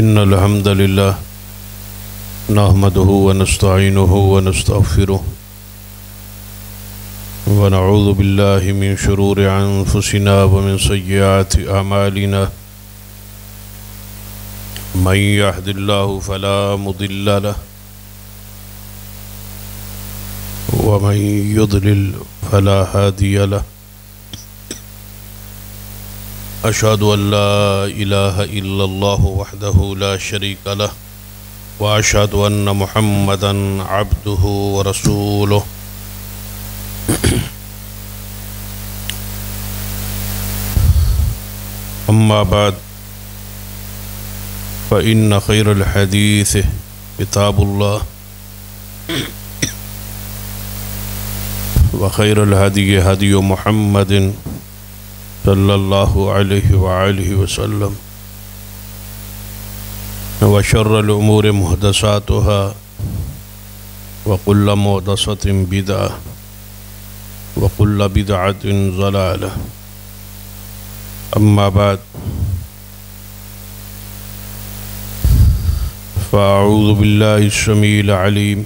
إن الحمد لله نحمده ونستعينه ونستغفره ونعوذ بالله من شرور أنفسنا ومن سيئات أعمالنا من يهد الله فلا مضل له ومن يضلل فلا هادي له أشهد أن لا إله إلا الله وحده لا شريك له وأشهد أن محمدًا عبده ورسوله أما بعد فإن خير الحديث كتاب الله وخير الهدي هدي محمد صلى الله عليه وآله وسلم وشر الأمور محدثاتها وكل محدثة بدعة وكل بدعة ضلالة أما بعد فأعوذ بالله السميع العليم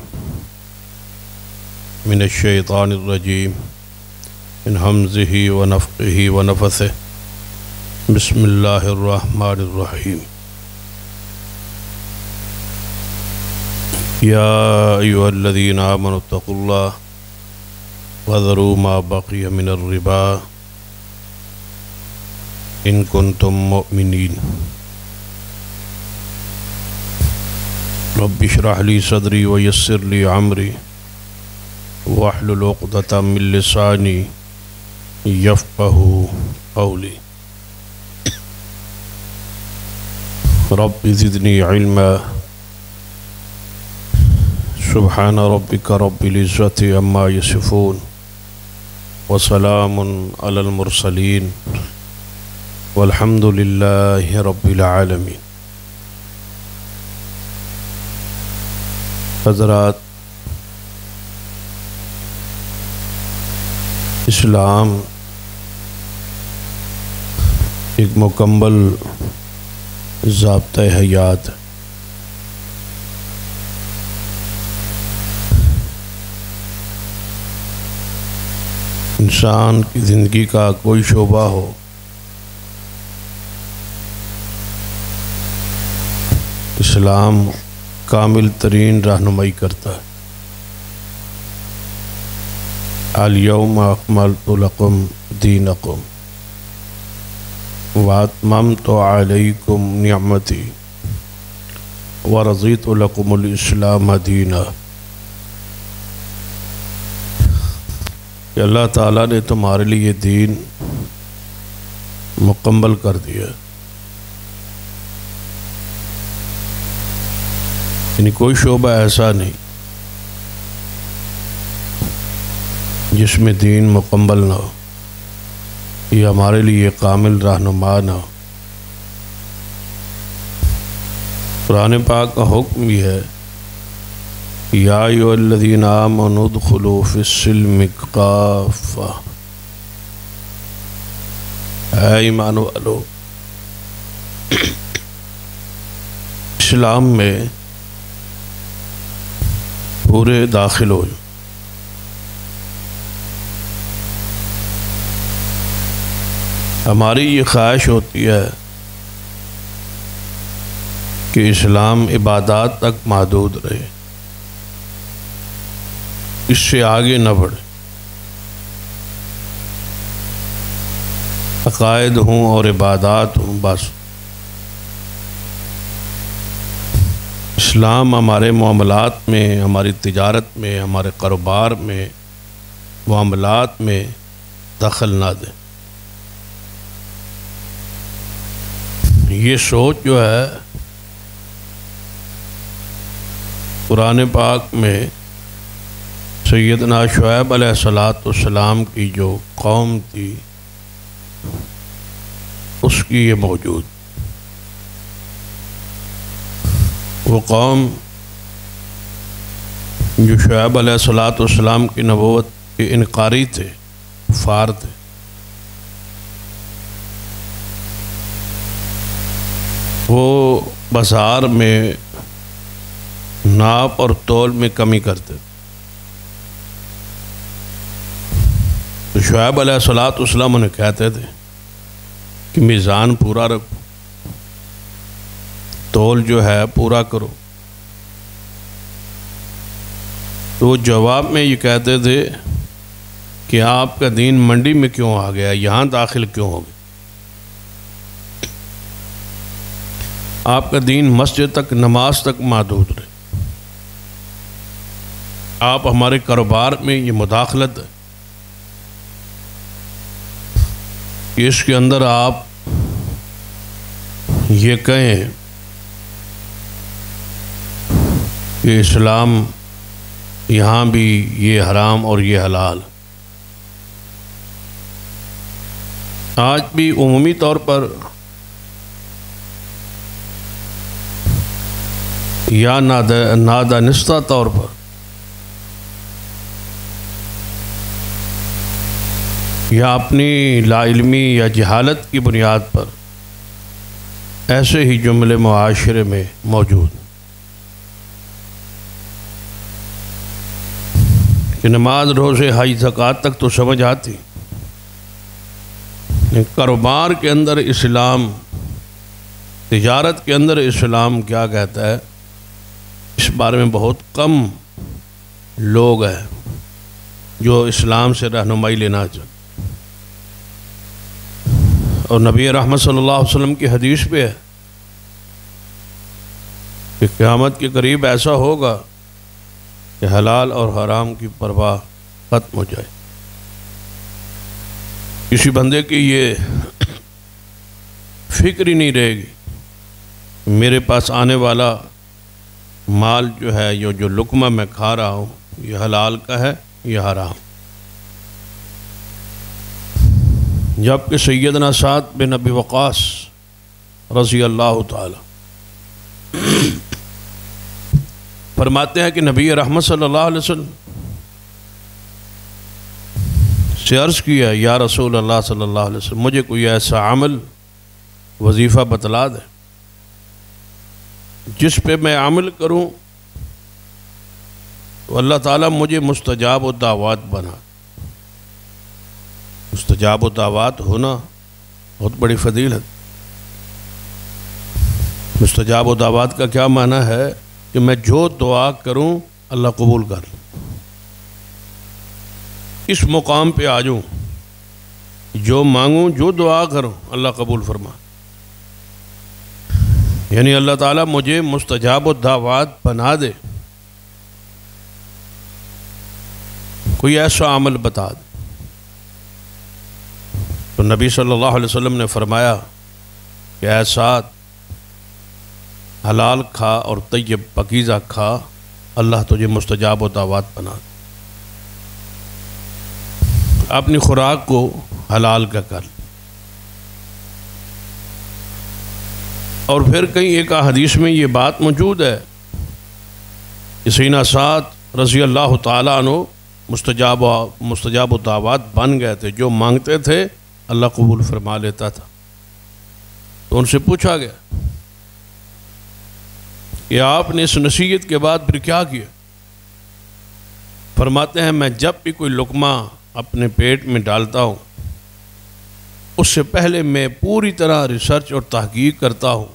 من الشيطان الرجيم من همزه ونفخه ونفثه بسم الله الرحمن الرحيم يا أيها الذين آمنوا اتقوا الله وذروا ما بقي من الربا إن كنتم مؤمنين رب اشرح لي صدري ويسر لي أمري واحلل عقدة من لساني يفقهوا قولي رب زدني علما سبحان ربك رب العزة عما يصفون وسلام على المرسلين والحمد لله رب العالمين. حضرات، اسلام ایک مکمل ضابطہ حیات ہے. انسان کی زندگی کا کوئی شعبہ ہو، اسلام کامل ترین رہنمائی کرتا ہے. الیوم اکملت لکم دینکم واتممت علیکم نعمتی ورضیت لکم الاسلام دینا. کہ اللہ تعالیٰ نے تمہارے لیے دین مکمل کر دیا. یعنی کوئی شعبہ ایسا نہیں جس میں دین مکمل نہ ہو، یہ ہمارے لیے کامل رہنما نہ ہو. قرآن پاک کا حکم یہ ہے یا ایھا الذین آمنوا ادخلوا فی السلم کافۃ. اے ایمان والو، اسلام میں پورے داخل ہو. ہماری یہ خواہش ہوتی ہے کہ اسلام عبادات تک محدود رہے، اس سے آگے نہ بڑھے. عقائد ہوں اور عبادات ہوں بس. اسلام ہمارے معاملات میں، ہماری تجارت میں، ہمارے کاروبار میں، معاملات میں دخل نہ دے. یہ سوچ جو ہے قرآن پاک میں سیدنا شعیب علیہ السلام کی جو قوم تھی اس کی یہ موجود. وہ قوم جو شعیب علیہ السلام کی نبوت کے انکاری تھے، کفار تھے. وہ بازار میں ناپ اور تول میں کمی کرتے. تو شعیب علیہ السلام انہیں کہتے تھے کہ میزان پورا رکھو، تول جو ہے پورا کرو. تو وہ جواب میں یہ کہتے تھے کہ آپ کا دین منڈی میں کیوں آ گیا، یہاں داخل کیوں ہو گیا؟ آپ کا دین مسجد تک، نماز تک محدود رہے. آپ ہمارے کاروبار میں یہ مداخلت ہے کہ اس کے اندر آپ یہ کہیں کہ اسلام یہاں بھی یہ حرام اور یہ حلال. آج بھی عمومی طور پر یا نادانستہ طور پر یا اپنی لا علمی یا جہالت کی بنیاد پر ایسے ہی جملے معاشرے میں موجود کہ نماز، روزے، حج، زکوٰۃ تک تو سمجھ آتی، کاروبار کے اندر اسلام، تجارت کے اندر اسلام کیا کہتا ہے، اس بارے میں بہت کم لوگ ہیں جو اسلام سے رہنمائی لینا چاہتے. اور نبی رحمت صلی اللہ علیہ وسلم کی حدیث پہ ہے کہ قیامت کے قریب ایسا ہوگا کہ حلال اور حرام کی پرواہ ختم ہو جائے. کسی بندے کی یہ فکر ہی نہیں رہے گی میرے پاس آنے والا مال جو ہے، یہ جو لقمہ میں کھا رہا ہوں، یہ حلال کا ہے یہ حرام. جبکہ سیدنا سعد بن ابی وقاص رضی اللہ تعالی فرماتے ہیں کہ نبی رحمت صلی اللہ علیہ وسلم سے عرض کیا، یا رسول اللہ صلی اللہ علیہ وسلم، مجھے کوئی ایسا عمل، وظیفہ بتلا دے جس پہ میں عمل کروں تو اللہ تعالیٰ مجھے مستجاب الدعوات بنا. مستجاب الدعوات ہونا بہت بڑی فضیلت. مستجاب الدعوات کا کیا معنی ہے کہ میں جو دعا کروں اللہ قبول کر لے. اس مقام پہ آ جاؤں، جو مانگوں، جو دعا کروں اللہ قبول فرما. یعنی اللہ تعالیٰ مجھے مستجاب الدعوات بنا دے، کوئی ایسا عمل بتا دے. تو نبی صلی اللہ علیہ وسلم نے فرمایا کہ اے سعد، حلال کھا اور طیب پاکیزہ کھا، اللہ تجھے مستجاب الدعوات بنا دے. اپنی خوراک کو حلال کا کر. اور پھر کہیں ایک حدیث میں یہ بات موجود ہے کہ سیدنا سعد رضی اللہ تعالیٰ عنہ مستجاب الدعوات بن گئے تھے. جو مانگتے تھے اللہ قبول فرما لیتا تھا. تو ان سے پوچھا گیا کہ آپ نے اس نصیحت کے بعد پھر کیا کیا؟ فرماتے ہیں میں جب بھی کوئی لقمہ اپنے پیٹ میں ڈالتا ہوں اس سے پہلے میں پوری طرح ریسرچ اور تحقیق کرتا ہوں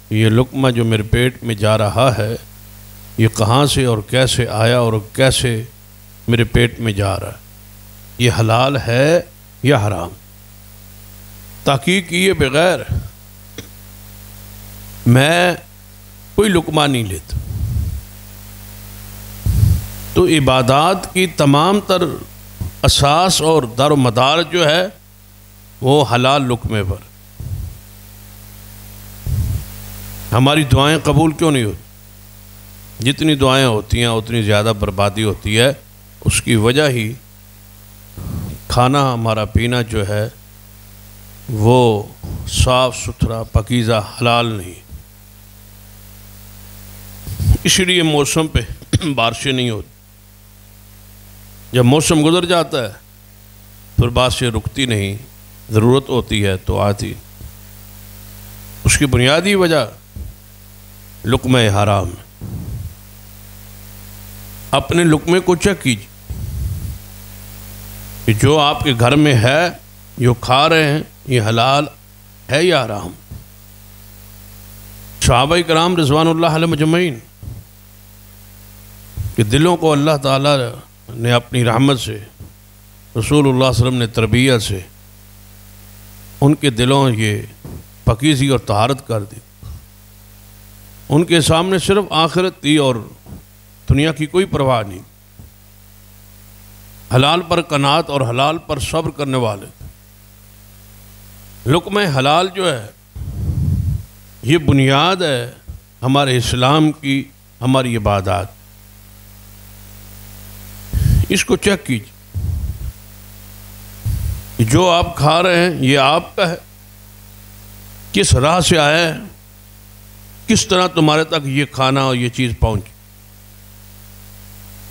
کہ یہ لقمہ جو میرے پیٹ میں جا رہا ہے یہ کہاں سے اور کیسے آیا اور کیسے میرے پیٹ میں جا رہا ہے، یہ حلال ہے یا حرام. تحقیق کیے بغیر میں کوئی لقمہ نہیں لیتا. تو عبادات کی تمام تر اساس اور دار و مدار جو ہے وہ حلال لقمے پر. ہماری دعائیں قبول کیوں نہیں ہوتی؟ جتنی دعائیں ہوتی ہیں اتنی زیادہ بربادی ہوتی ہے. اس کی وجہ ہی کھانا ہمارا پینا جو ہے وہ صاف ستھرا پاکیزہ حلال نہیں. اس لیے موسم پہ بارشیں نہیں ہوتی. جب موسم گزر جاتا ہے پھر بارشیں رکتی نہیں، ضرورت ہوتی ہے تو آتی. اس کی بنیادی وجہ لقمہ حرام ہے۔ اپنے لقمے کو چیک کیجیے کہ جو آپ کے گھر میں ہے، جو کھا رہے ہیں، یہ حلال ہے یا حرام۔ صحابہ کرام رضوان اللہ علیہ مجمعین کہ دلوں کو اللہ تعالیٰ نے اپنی رحمت سے، رسول اللہ صلی اللہ علیہ وسلم نے تربیت سے ان کے دلوں یہ پاکیزگی اور طہارت کر دی۔ ان کے سامنے صرف آخرت تھی اور دنیا کی کوئی پرواہ نہیں، حلال پر قناعت اور حلال پر صبر کرنے والے۔ لقمہ حلال جو ہے یہ بنیاد ہے ہمارے اسلام کی، ہماری عبادات۔ اس کو چیک کیجیے، جو آپ کھا رہے ہیں یہ آپ کا ہے، کس راہ سے آیا ہے، کس طرح تمہارے تک یہ کھانا اور یہ چیز پہنچی۔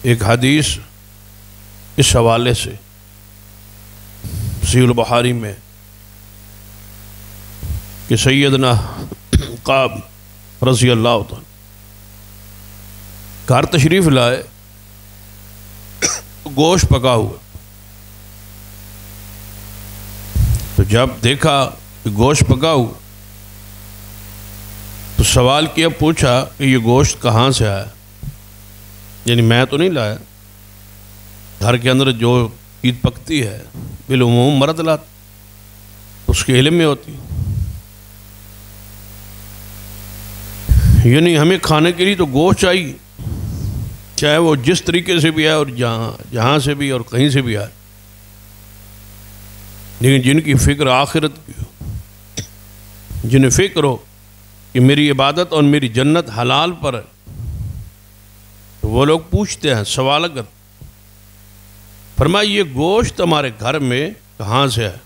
ایک حدیث اس حوالے سے صحیح البخاری میں کہ سیدنا کعب رضی اللہ تعالی گھر تشریف لائے، گوشت پکا ہوا، تو جب دیکھا کہ گوشت پکا ہوا تو سوال کیا، پوچھا کہ یہ گوشت کہاں سے آیا، یعنی میں تو نہیں لایا، گھر کے اندر جو عید پکتی ہے بالعموم مرد لاتا، اس کے علم میں ہوتی، یعنی ہمیں کھانے کے لیے تو گوشت چاہیے، چاہے وہ جس طریقے سے بھی آئے اور جہاں سے بھی اور کہیں سے بھی آئے، لیکن جن کی فکر آخرت کی ہو، جنہیں فکر ہو کہ میری عبادت اور میری جنت حلال پر ہے، تو وہ لوگ پوچھتے ہیں، سوال کرتے۔ فرمایا یہ گوشت ہمارے گھر میں کہاں سے ہے؟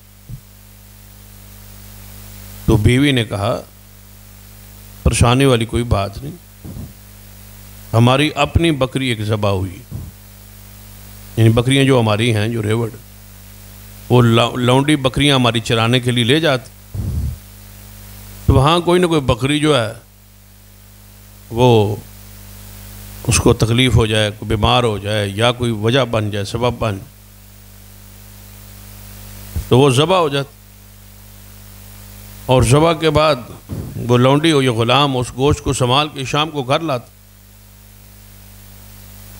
تو بیوی نے کہا پریشانی والی کوئی بات نہیں، ہماری اپنی بکری ایک ذبح ہوئی، یعنی بکریاں جو ہماری ہیں، جو ریوڑ، وہ لونڈی بکریاں ہماری چرانے کے لیے لے جاتی، تو وہاں کوئی نہ کوئی بکری جو ہے وہ اس کو تکلیف ہو جائے، کوئی بیمار ہو جائے یا کوئی وجہ بن جائے، سبب بن جائے، تو وہ ذبح ہو جاتی، اور ذبح کے بعد وہ لونڈی ہو یا غلام اس گوشت کو سنبھال کے شام کو گھر لاتا،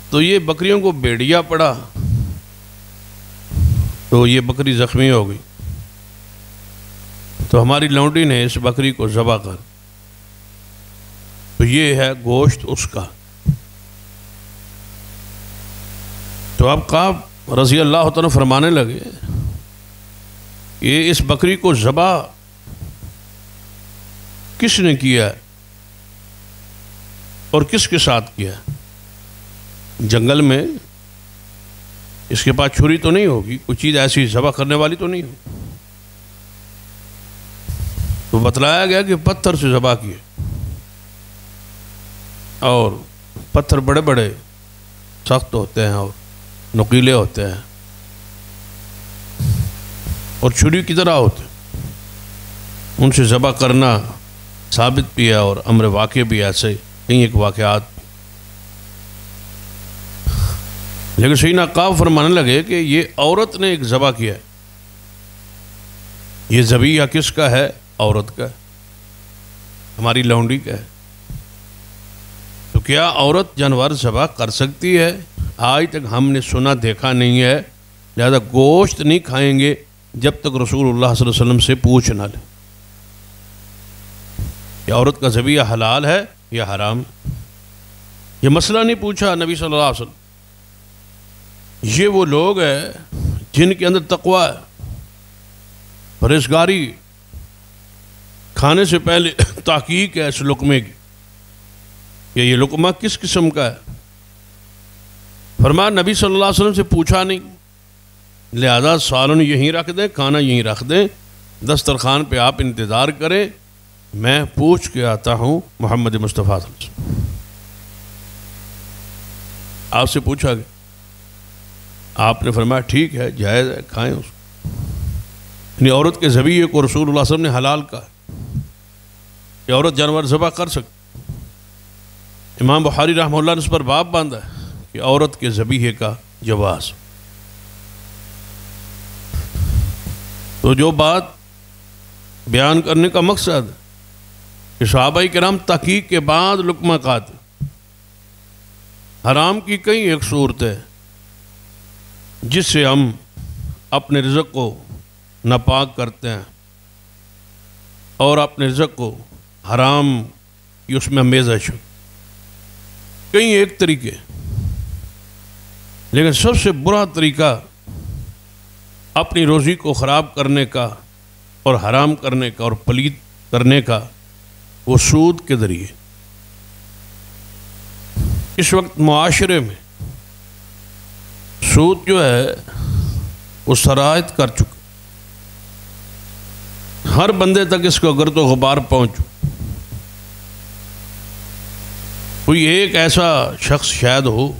تو یہ بکریوں کو بیڑیا پڑا، تو یہ بکری زخمی ہو گئی، تو ہماری لونڈی نے اس بکری کو ذبح کر، تو یہ ہے گوشت اس کا۔ تو اب کعب رضی اللہ تعالیٰ فرمانے لگے کہ اس بکری کو ذبح کس نے کیا ہے اور کس کے ساتھ کیا ہے؟ جنگل میں اس کے پاس چھری تو نہیں ہوگی، کوئی چیز ایسی ذبح کرنے والی تو نہیں ہوگی، تو بتلایا گیا کہ پتھر سے ذبح کیے، اور پتھر بڑے بڑے سخت ہوتے ہیں اور نوکیلے ہوتے ہیں اور چھری کی طرح ہوتے ہیں، ان سے ذبح کرنا ثابت بھی ہے اور امر واقع بھی ایسے کئی ایک واقعات۔ لیکن سیدنا کعب فرمانے لگے کہ یہ عورت نے ایک ذبح کیا ہے، یہ ذبیحہ کس کا ہے؟ عورت کا، ہماری لونڈی کا ہے۔ تو کیا عورت جانور ذبح کر سکتی ہے؟ آج تک ہم نے سنا دیکھا نہیں ہے، لہذا گوشت نہیں کھائیں گے جب تک رسول اللہ صلی اللہ علیہ وسلم سے پوچھ نہ لیں کہ عورت کا ذبیحہ حلال ہے یا حرام۔ یہ مسئلہ نہیں پوچھا نبی صلی اللہ علیہ وسلم۔ یہ وہ لوگ ہیں جن کے اندر تقوی ہے، پرہیزگاری، کھانے سے پہلے تحقیق ہے اس لقمے کی کہ یہ لقمہ کس قسم کا ہے۔ فرمایا نبی صلی اللہ علیہ وسلم سے پوچھا نہیں، لہذا سالن یہیں رکھ دیں، کھانا یہیں رکھ دیں، دسترخوان پہ آپ انتظار کریں، میں پوچھ کے آتا ہوں محمد مصطفیٰ صلی اللہ علیہ وسلم۔ آپ سے پوچھا گیا، آپ نے فرمایا ٹھیک ہے، جائز ہے، کھائیں اس کو۔ یعنی عورت کے ذبیحے کو رسول اللہ صلی اللہ علیہ وسلم نے حلال کہا کہ عورت جانور ذبح کر سکتی، امام بخاری رحمہ اللہ نے اس پر باب باندھا ہے کہ عورت کے ذبیحے کا جواز. تو جو بات بیان کرنے کا مقصد کہ صحابہ کرام تحقیق کے بعد لقمہ کھاتے. حرام کی کئی ایک صورت ہے جس سے ہم اپنے رزق کو ناپاک کرتے ہیں اور اپنے رزق کو حرام کی اس میں آمیزش. کئی ایک طریقے، لیکن سب سے برا طریقہ اپنی روزی کو خراب کرنے کا اور حرام کرنے کا اور پلید کرنے کا وہ سود کے ذریعے. اس وقت معاشرے میں سود جو ہے وہ سرایت کر چکا. ہر بندے تک اس کو گرد و غبار پہنچ. کوئی ایک ایسا شخص شاید ہو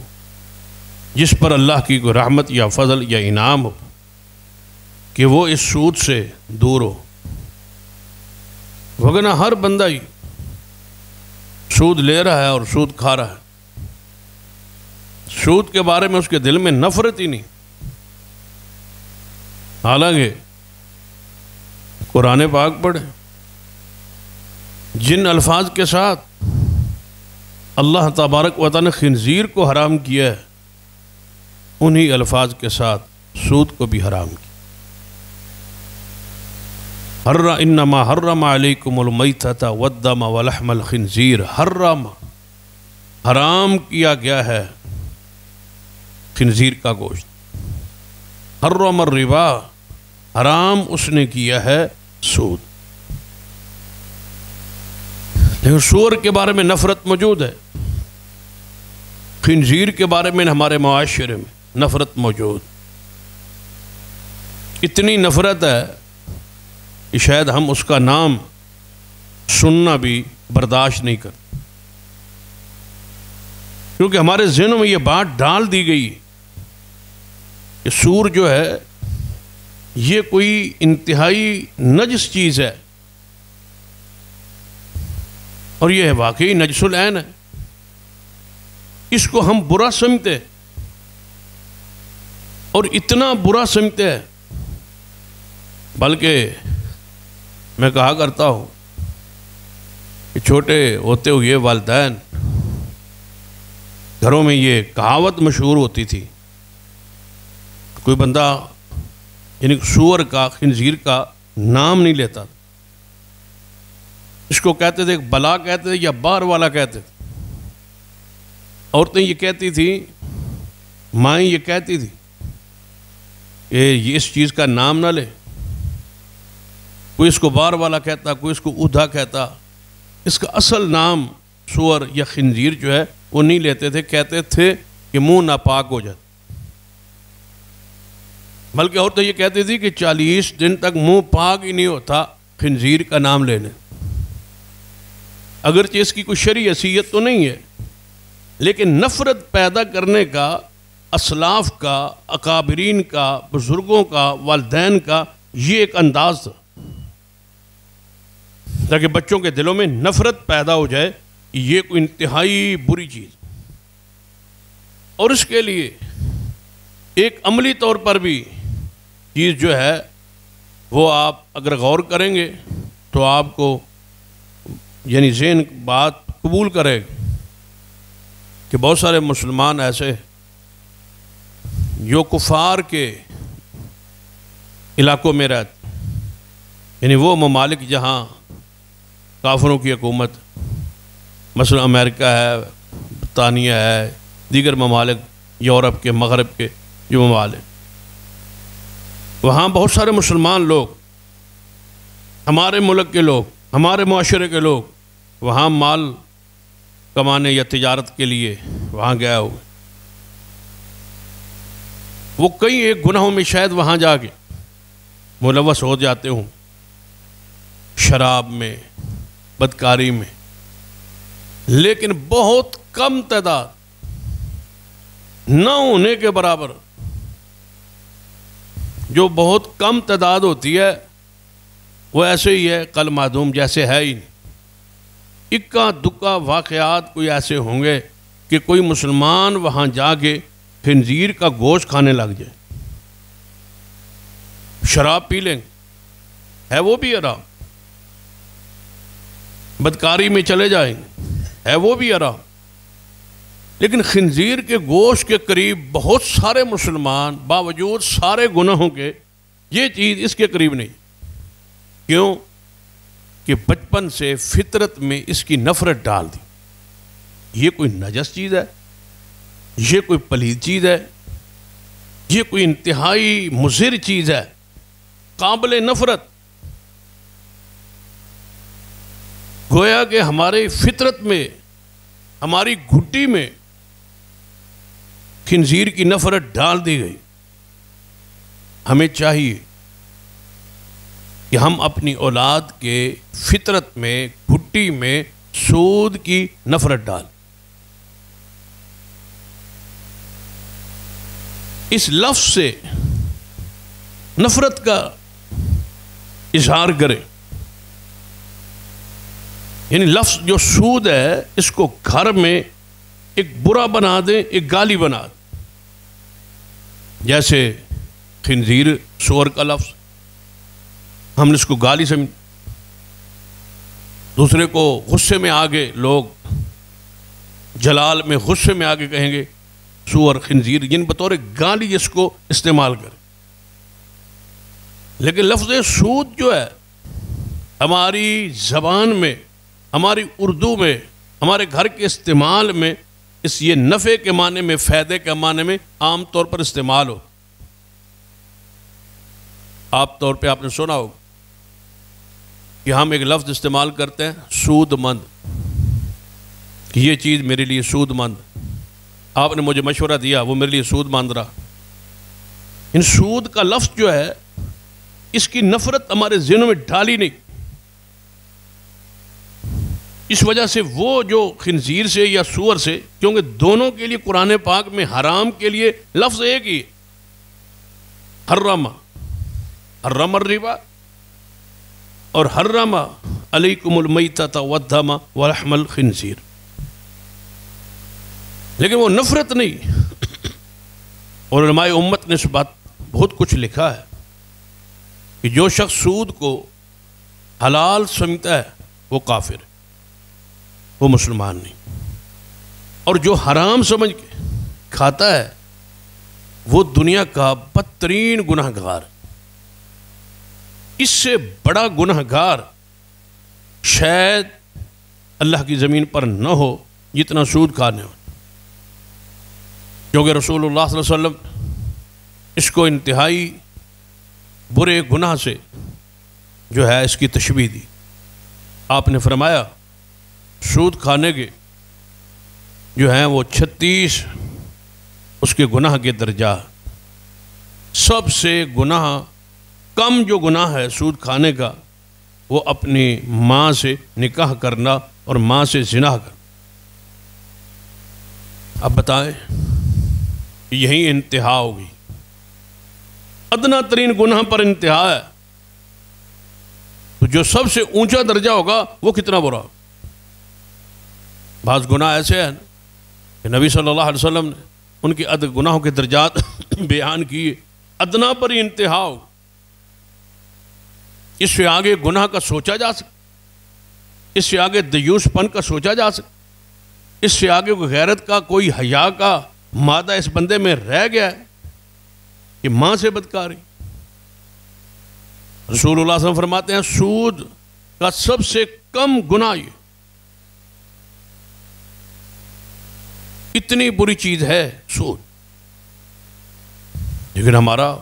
جس پر اللہ کی کوئی رحمت یا فضل یا انعام ہو کہ وہ اس سود سے دور ہو، وگرنہ ہر بندہ ہی سود لے رہا ہے اور سود کھا رہا ہے. سود کے بارے میں اس کے دل میں نفرت ہی نہیں. حالانکہ قرآن پاک پڑھیں، جن الفاظ کے ساتھ اللہ تبارک و تعالی نے خنزیر کو حرام کیا ہے انہی الفاظ کے ساتھ سود کو بھی حرام کیا. انما حرم علیکم المیتۃ والدم ولحم الخنزیر. حرام کیا گیا ہے خنزیر کا گوشت. حرم الربا، حرام اس نے کیا ہے سود. لیکن سور کے بارے میں نفرت موجود ہے، خنزیر کے بارے میں ہمارے معاشرے میں نفرت موجود. اتنی نفرت ہے کہ شاید ہم اس کا نام سننا بھی برداشت نہیں کرتے، کیونکہ ہمارے ذہنوں میں یہ بات ڈال دی گئی کہ سور جو ہے یہ کوئی انتہائی نجس چیز ہے، اور یہ واقعی نجس العین ہے. اس کو ہم برا سمجھتے اور اتنا برا سمجھتے ہیں، بلکہ میں کہا کرتا ہوں کہ چھوٹے ہوتے ہوئے والدین گھروں میں یہ کہاوت مشہور ہوتی تھی، کوئی بندہ یعنی سور کا خنزیر کا نام نہیں لیتا. اس کو کہتے تھے بلا کہتے تھے یا بار والا کہتے تھے. عورتیں یہ کہتی تھیں، مائیں یہ کہتی تھی کہ یہ اس چیز کا نام نہ لے. کوئی اس کو بار والا کہتا، کوئی اس کو اودھا کہتا. اس کا اصل نام سور یا خنزیر جو ہے وہ نہیں لیتے تھے، کہتے تھے کہ منہ ناپاک ہو جائے. بلکہ عورتیں یہ کہتی تھی کہ 40 دن تک منہ پاک ہی نہیں ہوتا خنزیر کا نام لینے. اگرچہ اس کی کوئی شرعی حیثیت تو نہیں ہے، لیکن نفرت پیدا کرنے کا، اسلاف کا، اکابرین کا، بزرگوں کا، والدین کا یہ ایک انداز تھا تاکہ بچوں کے دلوں میں نفرت پیدا ہو جائے کہ یہ کوئی انتہائی بری چیز. اور اس کے لیے ایک عملی طور پر بھی چیز جو ہے وہ آپ اگر غور کریں گے تو آپ کو یعنی ذہن بات قبول کرے کہ بہت سارے مسلمان ایسے جو کفار کے علاقوں میں رہتے، یعنی وہ ممالک جہاں کافروں کی حکومت، مثلا امریکہ ہے، برطانیہ ہے، دیگر ممالک یورپ کے، مغرب کے جو ممالک، وہاں بہت سارے مسلمان لوگ، ہمارے ملک کے لوگ، ہمارے معاشرے کے لوگ وہاں مال کمانے یا تجارت کے لیے وہاں گیا ہوئے. وہ کئی ایک گناہوں میں شاید وہاں جا کے ملوث ہو جاتے ہوں، شراب میں، بدکاری میں، لیکن بہت کم تعداد، نہ ہونے کے برابر جو بہت کم تعداد ہوتی ہے وہ ایسے ہی ہے کل معدوم، جیسے ہے ہی نہیں. اکا دکا واقعات کوئی ایسے ہوں گے کہ کوئی مسلمان وہاں جا کے خنزیر کا گوشت کھانے لگ جائے، شراب پی لیں، ہے وہ بھی حرام، بدکاری میں چلے جائیں، ہے وہ بھی حرام، لیکن خنزیر کے گوشت کے قریب بہت سارے مسلمان باوجود سارے گناہوں کے یہ چیز اس کے قریب نہیں۔ کیوں؟ کہ بچپن سے فطرت میں اس کی نفرت ڈال دی، یہ کوئی نجس چیز ہے، یہ کوئی پلید چیز ہے، یہ کوئی انتہائی مضر چیز ہے، قابل نفرت۔ گویا کہ ہماری فطرت میں، ہماری گھٹی میں خنزیر کی نفرت ڈال دی گئی۔ ہمیں چاہیے کہ ہم اپنی اولاد کے فطرت میں، گھٹی میں سود کی نفرت ڈال، اس لفظ سے نفرت کا اظہار کریں۔ یعنی لفظ جو سود ہے اس کو گھر میں ایک برا بنا دیں، ایک گالی بنا دیں۔ جیسے خنزیر سور کا لفظ، ہم نے اس کو گالی سمجھ، دوسرے کو غصے میں آگے لوگ جلال میں غصے میں آگے کہیں گے سور خنزیر، جن بطور گالی اس کو استعمال کریں۔ لیکن لفظ سود جو ہے ہماری زبان میں، ہماری اردو میں، ہمارے گھر کے استعمال میں اس یہ نفع کے معنی میں، فائدے کے معنی میں عام طور پر استعمال ہو۔ عام طور پہ آپ نے سنا ہوگا کہ ہم ایک لفظ استعمال کرتے ہیں سود مند، کہ یہ چیز میرے لیے سود مند، آپ نے مجھے مشورہ دیا وہ میرے لیے سود مند رہا۔ ان سود کا لفظ جو ہے اس کی نفرت ہمارے ذہنوں میں ڈالی نہیں، اس وجہ سے وہ جو خنزیر سے یا سور سے، کیونکہ دونوں کے لیے قرآن پاک میں حرام کے لیے لفظ ایک ہی، حرم الربا اور حرم علیکم المیتۃ والدم ولحم الخنزیر، لیکن وہ نفرت نہیں۔ اور علماء امت نے اس بات بہت کچھ لکھا ہے کہ جو شخص سود کو حلال سمجھتا ہے وہ کافر ہے، وہ مسلمان نہیں، اور جو حرام سمجھ کے کھاتا ہے وہ دنیا کا بدترین گناہ گار ہے۔ اس سے بڑا گناہ گار شاید اللہ کی زمین پر نہ ہو جتنا سود کھانے ہو، کیونکہ رسول اللہ صلی اللہ علیہ وسلم اس کو انتہائی برے گناہ سے جو ہے اس کی تشبیہ دی۔ آپ نے فرمایا سود کھانے کے جو ہیں وہ 36 اس کے گناہ کے درجہ، سب سے گناہ کم جو گناہ ہے سود کھانے کا وہ اپنی ماں سے نکاح کرنا اور ماں سے زنا کرنا۔ اب بتائیں یہی انتہا ہوگی، ادنا ترین گناہ پر انتہا ہے، تو جو سب سے اونچا درجہ ہوگا وہ کتنا برا۔ بعض گناہ ایسے ہیں کہ نبی صلی اللہ علیہ وسلم نے ان کے گناہوں کے درجات بیان کیے، ادنا پر ہی انتہا ہو، اس سے آگے گناہ کا سوچا جا سکتا، اس سے آگے دیوس پن کا سوچا جا سکتا، اس سے آگے کوئی غیرت کا، کوئی حیا کا مادہ اس بندے میں رہ گیا ہے کہ ماں سے بدکاری۔ رسول اللہ صلی اللہ علیہ وسلم فرماتے ہیں سود کا سب سے کم گناہ یہ، اتنی بری چیز ہے سود، لیکن ہمارا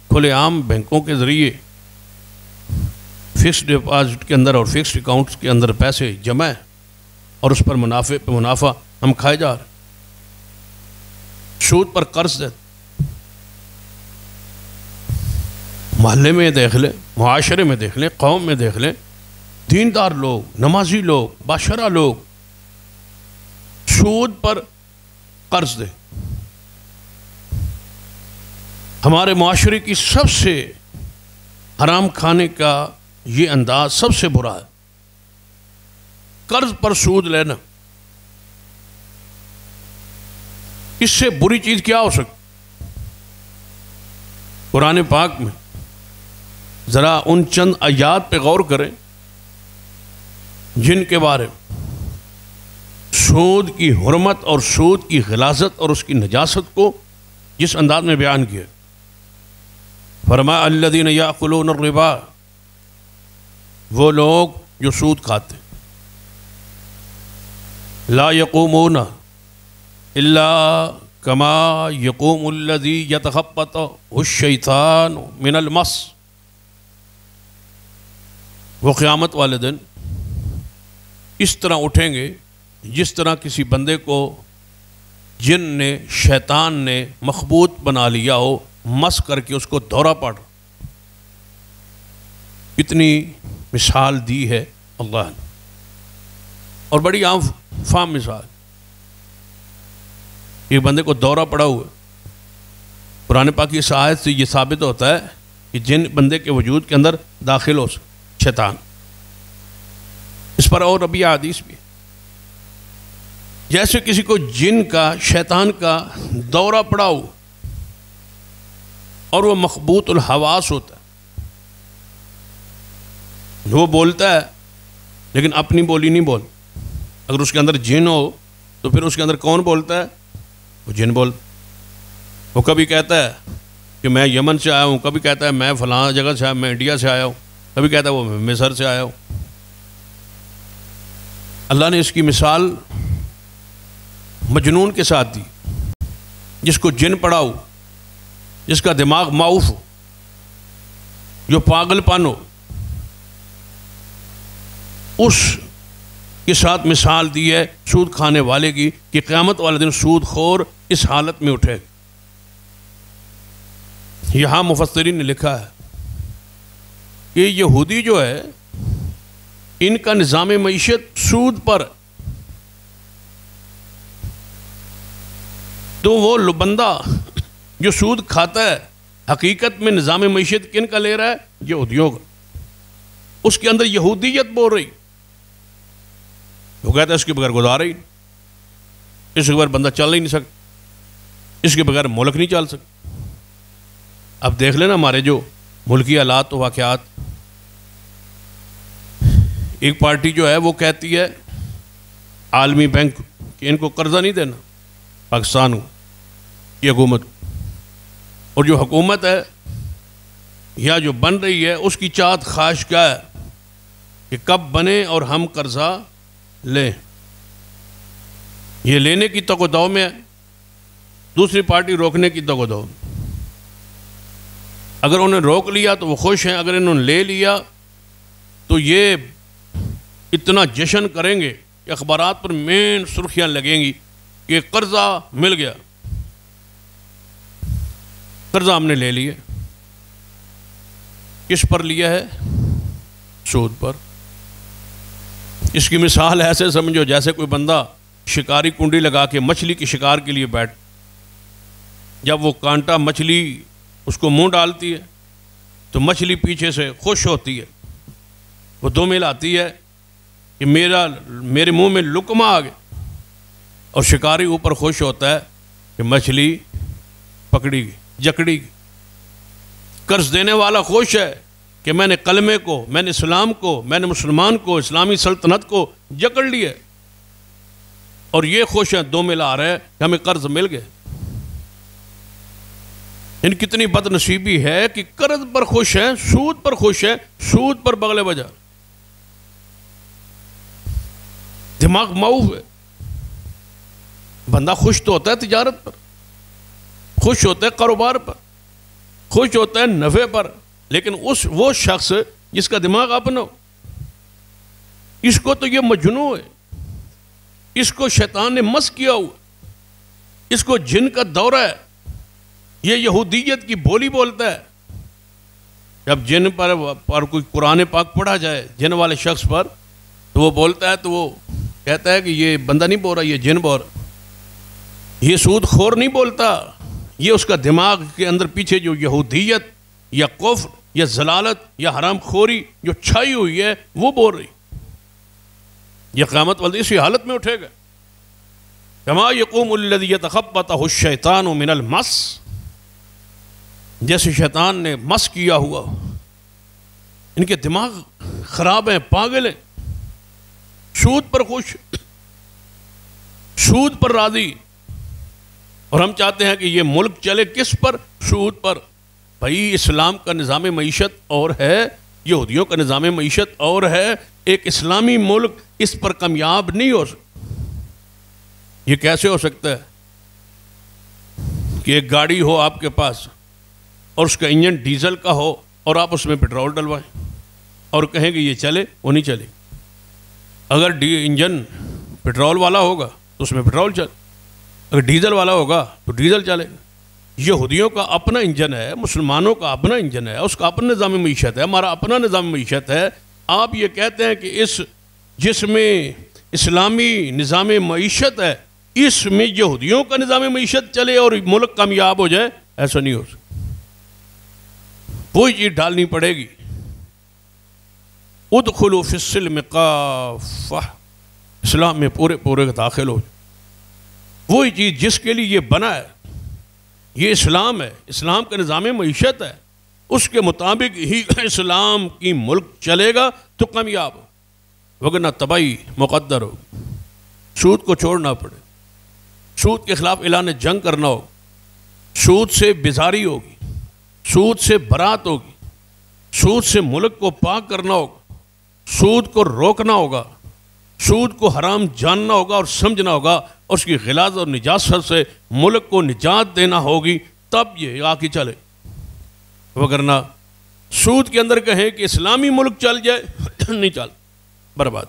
کھلے عام بینکوں کے ذریعے فکسڈ ڈپازٹ کے اندر اور فکسڈ اکاؤنٹس کے اندر پیسے جمع ہیں اور اس پر منافع پہ منافع ہم کھائے جا رہے ہیں، سود پر قرض دیتے۔ محلے میں دیکھ لیں، معاشرے میں دیکھ لیں، قوم میں دیکھ لیں، دیندار لوگ، نمازی لوگ، باشرہ لوگ سود پر قرض دیں۔ ہمارے معاشرے کی سب سے حرام کھانے کا یہ انداز سب سے برا ہے۔ قرض پر سود لینا، اس سے بری چیز کیا ہو سکتی؟ قرآن پاک میں ذرا ان چند آیات پہ غور کریں جن کے بارے میں سود کی حرمت اور سود کی غلاظت اور اس کی نجاست کو جس انداز میں بیان کیا۔ فرمایا الذین یأکلون الربا، وہ لوگ جو سود کھاتے ہیں، لا یقومون الا کما یقوم الذی یتخبطہ الشیطان من المس، وہ قیامت والے دن اس طرح اٹھیں گے جس طرح کسی بندے کو جن نے شیطان نے مخبوط بنا لیا ہو، مس کر کے اس کو دورہ پڑ۔ کتنی مثال دی ہے اللہ نے، اور بڑی عام فام مثال۔ ایک بندے کو دورہ پڑا ہوا ہے، قرآن پاک کی اس آیت سے یہ ثابت ہوتا ہے کہ جن بندے کے وجود کے اندر داخل ہو شیطان، اس پر اور ابھی حدیث بھی ہے۔ جیسے کسی کو جن کا شیطان کا دورہ پڑا ہو اور وہ مخبوط الحواس ہوتا ہے، وہ بولتا ہے لیکن اپنی بولی نہیں بول۔ اگر اس کے اندر جن ہو تو پھر اس کے اندر کون بولتا ہے؟ وہ جن بولتا۔ وہ کبھی کہتا ہے کہ میں یمن سے آیا ہوں، کبھی کہتا ہے میں فلاں جگہ سے آیا، میں انڈیا سے آیا ہوں، کبھی کہتا ہے وہ میں مصر سے آیا ہوں۔ اللہ نے اس کی مثال مجنون کے ساتھ دی، جس کو جن پڑا ہو، جس کا دماغ معوف ہو، جو پاگل پن ہو، اس کے ساتھ مثال دی ہے سود کھانے والے کی کہ قیامت والے دن سود خور اس حالت میں اٹھے۔ یہاں مفسرین نے لکھا ہے کہ یہودی جو ہے ان کا نظام معیشت سود پر، تو وہ بندہ جو سود کھاتا ہے حقیقت میں نظام معیشت کن کا لے رہا ہے؟ یہودیوں کا۔ اس کے اندر یہودیت بول رہی، وہ کہتا ہے اس کے بغیر گزارا ہی نہیں، اس کے بغیر بندہ چل ہی نہیں سکتا، اس کے بغیر ملک نہیں چل سکتا۔ اب دیکھ لینا ہمارے جو ملکی حالات و واقعات، ایک پارٹی جو ہے وہ کہتی ہے عالمی بینک کہ ان کو قرضہ نہیں دینا، پاکستان کی حکومت، اور جو حکومت ہے یا جو بن رہی ہے اس کی چاہت خواہش کیا ہے کہ کب بنے اور ہم قرضہ لیں۔ یہ لینے کی تگ و دو میں ہے، دوسری پارٹی روکنے کی تگ و دو میں۔ اگر انہوں نے روک لیا تو وہ خوش ہیں، اگر انہوں نے لے لیا تو یہ اتنا جشن کریں گے کہ اخبارات پر مین سرخیاں لگیں گی کہ قرضہ مل گیا، قرضہ ہم نے لے لیا۔ کس پر لیا ہے؟ سود پر۔ اس کی مثال ایسے سمجھو جیسے کوئی بندہ شکاری کنڈی لگا کے مچھلی کی شکار کے لیے بیٹھ، جب وہ کانٹا مچھلی اس کو منہ ڈالتی ہے تو مچھلی پیچھے سے خوش ہوتی ہے، وہ دو مل آتی ہے کہ میرے منہ میں لقمہ آ گیا، اور شکاری اوپر خوش ہوتا ہے کہ مچھلی پکڑی گئی، جکڑی گئی۔ قرض دینے والا خوش ہے کہ میں نے کلمے کو، میں نے اسلام کو، میں نے مسلمان کو، اسلامی سلطنت کو جکڑ لیا، اور یہ خوش ہیں، دو مل آ رہے ہیں کہ ہمیں قرض مل گئے۔ ان کتنی بد نصیبی ہے کہ قرض پر خوش ہیں، سود پر خوش ہیں، سود پر بغلے بجا، دماغ معوف ہے۔ بندہ خوش تو ہوتا ہے تجارت پر، خوش ہوتا ہے کاروبار پر، خوش ہوتا ہے نفع پر، لیکن وہ شخص جس کا دماغ اپنا ہو، اس کو تو یہ مجنون ہے، اس کو شیطان نے مس کیا ہوا، اس کو جن کا دورہ ہے، یہ یہودیت کی بولی بولتا ہے۔ جب جن پر کوئی قرآن پاک پڑھا جائے جن والے شخص پر، تو وہ بولتا ہے، تو وہ کہتا ہے کہ یہ بندہ نہیں بول رہا، یہ جن بول رہا۔ یہ سود خور نہیں بولتا، یہ اس کا دماغ کے اندر پیچھے جو یہودیت یا کفر یا ضلالت یا حرام خوری جو چھائی ہوئی ہے وہ بول رہی۔ یہ قیامت والے اسی حالت میں اٹھے گا. کما یقوم الذی یتخبطہ الشیطان من المس، جیسے شیطان نے مس کیا ہوا، ان کے دماغ خراب ہیں، پاگل ہیں، سود پر خوش، سود پر راضی. اور ہم چاہتے ہیں کہ یہ ملک چلے کس پر؟ سود پر. بھائی اسلام کا نظام معیشت اور ہے، یہودیوں کا نظام معیشت اور ہے. ایک اسلامی ملک اس پر کامیاب نہیں ہو سکتا. یہ کیسے ہو سکتا ہے کہ ایک گاڑی ہو آپ کے پاس اور اس کا انجن ڈیزل کا ہو اور آپ اس میں پیٹرول ڈلوائیں اور کہیں کہ یہ چلے؟ وہ نہیں چلے. اگر انجن پیٹرول والا ہوگا تو اس میں پیٹرول چلے، اگر ڈیزل والا ہوگا تو ڈیزل چلے گا. یہودیوں کا اپنا انجن ہے، مسلمانوں کا اپنا انجن ہے، اس کا اپنا نظام معیشت ہے، ہمارا اپنا نظام معیشت ہے. آپ یہ کہتے ہیں کہ اس جس میں اسلامی نظام معیشت ہے اس میں یہودیوں کا نظام معیشت چلے اور ملک کامیاب ہو جائے؟ ایسا نہیں ہو سکتا. وہی چیز ڈالنی پڑے گی. ادخلوا فی السلم کافہ، اسلام میں پورے داخل ہو جائے. وہی چیز جس کے لیے یہ بنا ہے، یہ اسلام ہے، اسلام کا نظام معیشت ہے، اس کے مطابق ہی اسلام کی ملک چلے گا تو کامیاب ہو، وگرنہ تباہی مقدر ہو. سود کو چھوڑنا پڑے، سود کے خلاف اعلان جنگ کرنا ہوگا، سود سے بیزاری ہوگی، سود سے برات ہوگی، سود سے ملک کو پاک کرنا ہوگا، سود کو روکنا ہوگا، سود کو حرام جاننا ہوگا اور سمجھنا ہوگا، اور اس کی غلاظت اور نجاست سے ملک کو نجات دینا ہوگی، تب یہ آگے چلے. وگرنہ سود کے اندر کہیں کہ اسلامی ملک چل جائے نہیں چل، برباد.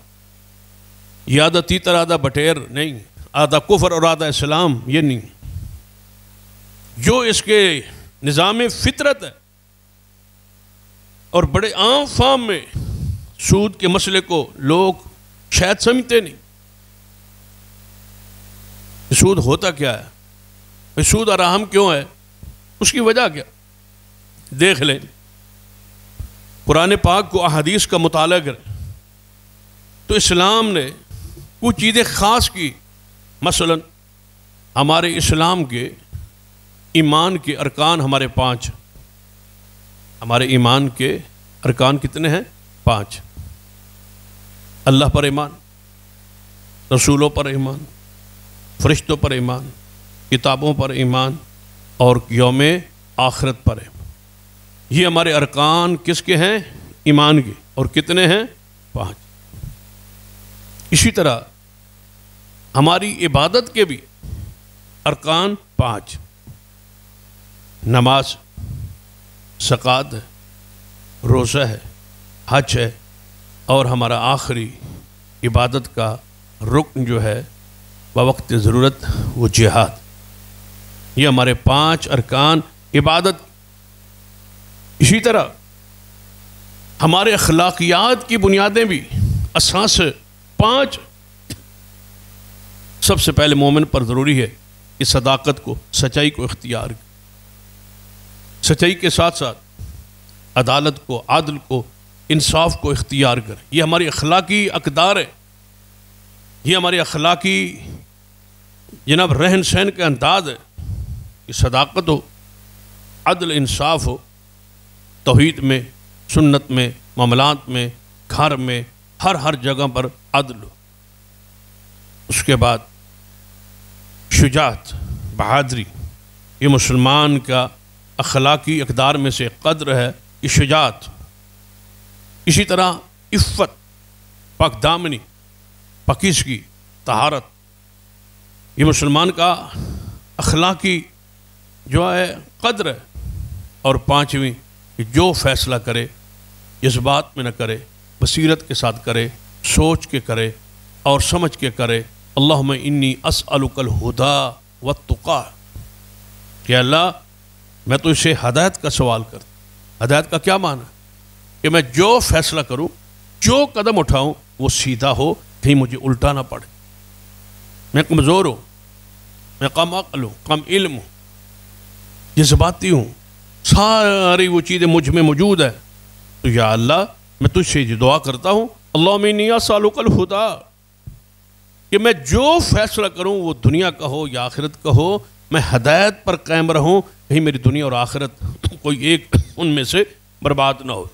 یہ آدھا تیتر آدھا بٹیر نہیں، آدھا کفر اور آدھا اسلام، یہ نہیں. جو اس کے نظام فطرت ہے، اور بڑے عام فام میں سود کے مسئلے کو لوگ شاید سمجھتے نہیں. سود ہوتا کیا ہے؟ سود حرام کیوں ہے؟ اس کی وجہ کیا؟ دیکھ لیں. قرآن پاک کو احادیث کا مطالعہ کریں تو اسلام نے کچھ چیزیں خاص کی. مثلا ہمارے اسلام کے ایمان کے ارکان ہمارے 5. ہمارے ایمان کے ارکان کتنے ہیں؟ 5. اللہ پر ایمان، رسولوں پر ایمان، فرشتوں پر ایمان، کتابوں پر ایمان، اور یوم آخرت پر ایمان. یہ ہمارے ارکان کس کے ہیں؟ ایمان کے. اور کتنے ہیں؟ 5. اسی طرح ہماری عبادت کے بھی ارکان 5. نماز، زکوٰۃ ہے، روزہ ہے، حج ہے، اور ہمارا آخری عبادت کا رکن جو ہے بوقت ضرورت وہ جہاد. یہ ہمارے 5 ارکان عبادت. اسی طرح ہمارے اخلاقیات کی بنیادیں بھی اساس 5. سب سے پہلے مومن پر ضروری ہے کہ صداقت کو، سچائی کو اختیار کرے، سچائی کے ساتھ ساتھ عدالت کو، عدل کو، انصاف کو اختیار کرے. یہ ہماری اخلاقی اقدار ہے، یہ ہماری اخلاقی جناب رہن سہن کا انداز ہے کہ صداقت ہو، عدل انصاف ہو، توحید میں، سنت میں، معاملات میں، گھر میں، ہر جگہ پر عدل ہو. اس کے بعد شجاعت، بہادری. یہ مسلمان کا اخلاقی اقدار میں سے قدر ہے کہ شجاعت. اسی طرح عفت، پاک دامنی، پاکیزگی، طہارت. یہ مسلمان کا اخلاقی جو ہے قدر ہے. اور 5ویں کہ جو فیصلہ کرے جذبات میں نہ کرے، بصیرت کے ساتھ کرے، سوچ کے کرے اور سمجھ کے کرے. اللہم انی اسألک الہدی والتقی، کہ اللہ میں تو اسے ہدایت کا سوال کرتا. ہدایت کا کیا معنی ہے؟ کہ میں جو فیصلہ کروں، جو قدم اٹھاؤں وہ سیدھا ہو، کہیں مجھے الٹا نہ پڑے. میں کمزور ہوں، میں کم عقل ہوں، کم علم ہوں، جذباتی ہوں، ساری وہ چیزیں مجھ میں موجود ہیں. تو یا اللہ میں تجھ سے یہ دعا کرتا ہوں، اللہم انی اسألک الہدی، کہ میں جو فیصلہ کروں وہ دنیا کا ہو یا آخرت کا ہو، میں ہدایت پر قائم رہوں، کہیں میری دنیا اور آخرت کوئی ایک ان میں سے برباد نہ ہو۔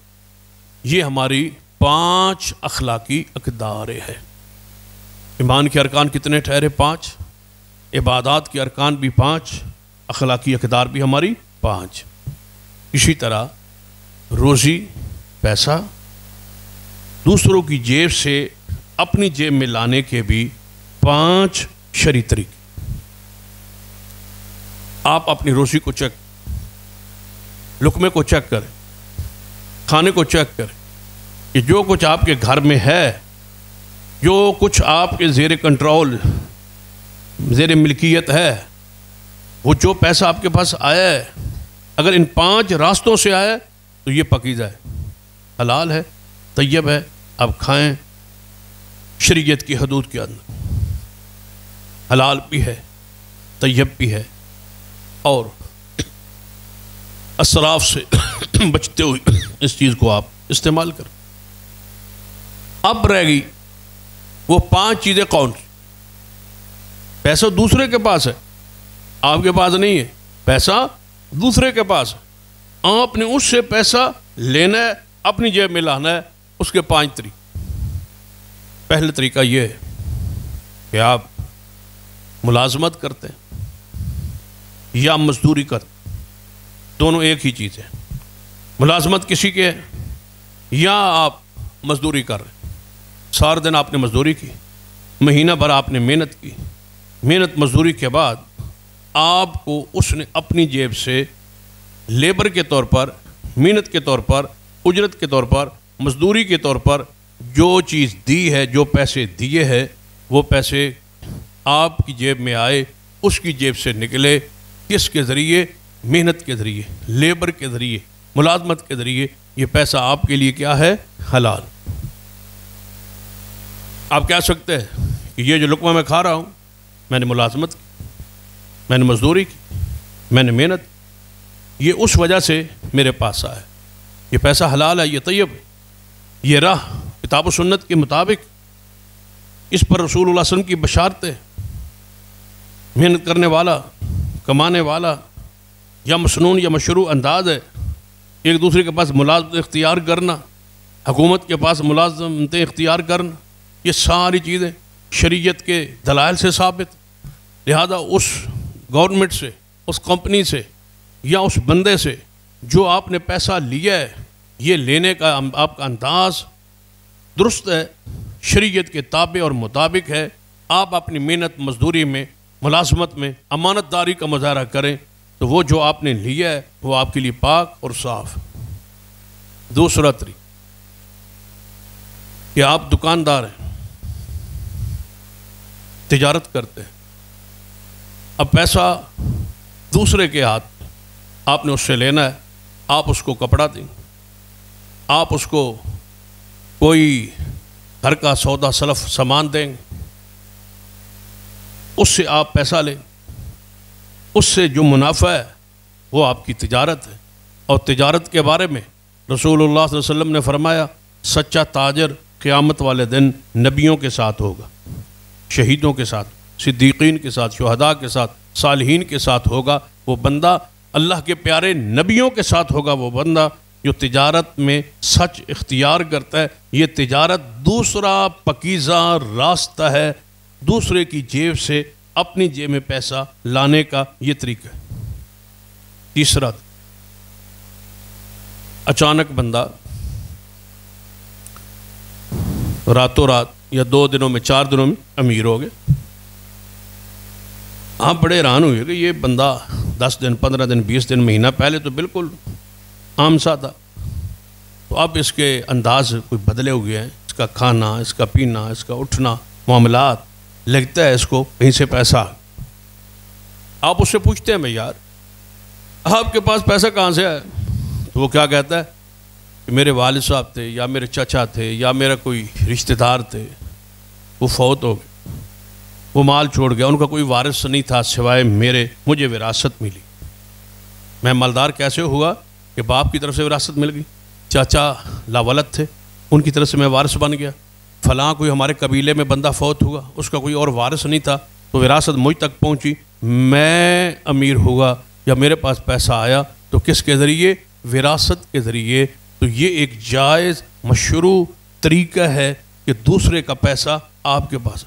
یہ ہماری 5 اخلاقی اقدار ہے۔ ایمان کے ارکان کتنے ٹھہرے؟ 5۔ عبادات کے ارکان بھی 5، اخلاقی اقدار بھی ہماری 5۔ اسی طرح روزی، پیسہ دوسروں کی جیب سے اپنی جیب میں لانے کے بھی 5 شرعی طریقے۔ آپ اپنی روزی کو چیک، لقمے کو چیک کریں، کھانے کو چیک کریں کہ جو کچھ آپ کے گھر میں ہے، جو کچھ آپ کے زیر کنٹرول، زیر ملکیت ہے، وہ جو پیسہ آپ کے پاس آیا ہے، اگر ان 5 راستوں سے آیا ہے تو یہ پاکیزہ ہے، حلال ہے، طیب ہے، آپ کھائیں شریعت کی حدود کے اندر، حلال بھی ہے، طیب بھی ہے، اور اسراف سے بچتے ہوئے اس چیز کو آپ استعمال کریں۔ اب رہ گئی وہ 5 چیزیں کون سی؟ پیسہ دوسرے کے پاس ہے، آپ کے پاس نہیں ہے، پیسہ دوسرے کے پاس ہے، آپ نے اس سے پیسہ لینا ہے، اپنی جیب میں لانا ہے۔ اس کے 5 طریقے۔ پہلا طریقہ یہ ہے کہ آپ ملازمت کرتے ہیں یا مزدوری کرتے ہیں، دونوں ایک ہی چیز ہے۔ ملازمت کسی کے ہے یا آپ مزدوری کر رہے ہیں، سارا دن آپ نے مزدوری کی، مہینہ بھر آپ نے محنت کی، محنت مزدوری کے بعد آپ کو اس نے اپنی جیب سے لیبر کے طور پر، محنت کے طور پر، اجرت کے طور پر، مزدوری کے طور پر جو چیز دی ہے، جو پیسے دیے ہیں، وہ پیسے آپ کی جیب میں آئے، اس کی جیب سے نکلے، کس کے ذریعے؟ محنت کے ذریعے، لیبر کے ذریعے، ملازمت کے ذریعے۔ یہ پیسہ آپ کے لیے کیا ہے؟ حلال۔ آپ کہہ سکتے ہیں کہ یہ جو لقمہ میں کھا رہا ہوں، میں نے ملازمت کی، میں نے مزدوری کی، میں نے محنت کی، یہ اس وجہ سے میرے پاس آیا، یہ پیسہ حلال ہے، یہ طیب ہے، یہ راہ کتاب و سنت کے مطابق، اس پر رسول اللہ صلی اللہ علیہ وسلم کی بشارتیں، محنت کرنے والا، کمانے والا، یا مسنون یا مشروع انداز ہے، ایک دوسرے کے پاس ملازمت اختیار کرنا، حکومت کے پاس ملازمتیں اختیار کرنا، یہ ساری چیزیں شریعت کے دلائل سے ثابت۔ لہذا اس گورنمنٹ سے، اس کمپنی سے یا اس بندے سے جو آپ نے پیسہ لیا ہے، یہ لینے کا آپ کا انداز درست ہے، شریعت کے تابع اور مطابق ہے۔ آپ اپنی محنت مزدوری میں، ملازمت میں امانت داری کا مظاہرہ کریں تو وہ جو آپ نے لیا ہے وہ آپ کے لیے پاک اور صاف۔ دوسرا طریقہ کہ آپ دکاندار ہیں، تجارت کرتے ہیں، اب پیسہ دوسرے کے ہاتھ آپ نے اس سے لینا ہے، آپ اس کو کپڑا دیں، آپ اس کو کوئی گھر کا سودا سلف سامان دیں، اس سے آپ پیسہ لیں، اس سے جو منافع ہے وہ آپ کی تجارت ہے۔ اور تجارت کے بارے میں رسول اللہ صلی اللہ علیہ وسلم نے فرمایا، سچا تاجر قیامت والے دن نبیوں کے ساتھ ہوگا، شہیدوں کے ساتھ، صدیقین کے ساتھ، شہداء کے ساتھ، صالحین کے ساتھ ہوگا۔ وہ بندہ اللہ کے پیارے نبیوں کے ساتھ ہوگا، وہ بندہ جو تجارت میں سچ اختیار کرتا ہے۔ یہ تجارت دوسرا پاکیزہ راستہ ہے، دوسرے کی جیب سے اپنی جیب میں پیسہ لانے کا یہ طریقہ ہے۔ تیسرا، اچانک بندہ راتوں رات یا 2 دنوں میں، 4 دنوں میں امیر ہو گئے، آپ بڑے حیران ہوئے کہ یہ بندہ 10 دن، 15 دن، 20 دن، مہینہ پہلے تو بالکل عام سا تھا، تو اب اس کے انداز کوئی بدلے ہوئے ہیں، اس کا کھانا، اس کا پینا، اس کا اٹھنا، معاملات، لگتا ہے اس کو کہیں سے پیسہ۔ آپ اس سے پوچھتے ہیں، میں یار آپ کے پاس پیسہ کہاں سے آیا؟ تو وہ کیا کہتا ہے کہ میرے والد صاحب تھے، یا میرے چچا تھے، یا میرا کوئی رشتہ دار تھے، وہ فوت ہو گئے، وہ مال چھوڑ گیا، ان کا کوئی وارث نہیں تھا سوائے میرے، مجھے وراثت ملی۔ میں مالدار کیسے ہوا کہ باپ کی طرف سے وراثت مل گئی، چاچا لاولد تھے، ان کی طرف سے میں وارث بن گیا، فلاں کوئی ہمارے قبیلے میں بندہ فوت ہوا، اس کا کوئی اور وارث نہیں تھا، تو وراثت مجھ تک پہنچی، میں امیر ہوا یا میرے پاس پیسہ آیا تو کس کے ذریعے؟ وراثت کے ذریعے۔ تو یہ ایک جائز مشروع طریقہ ہے کہ دوسرے کا پیسہ آپ کے پاس۔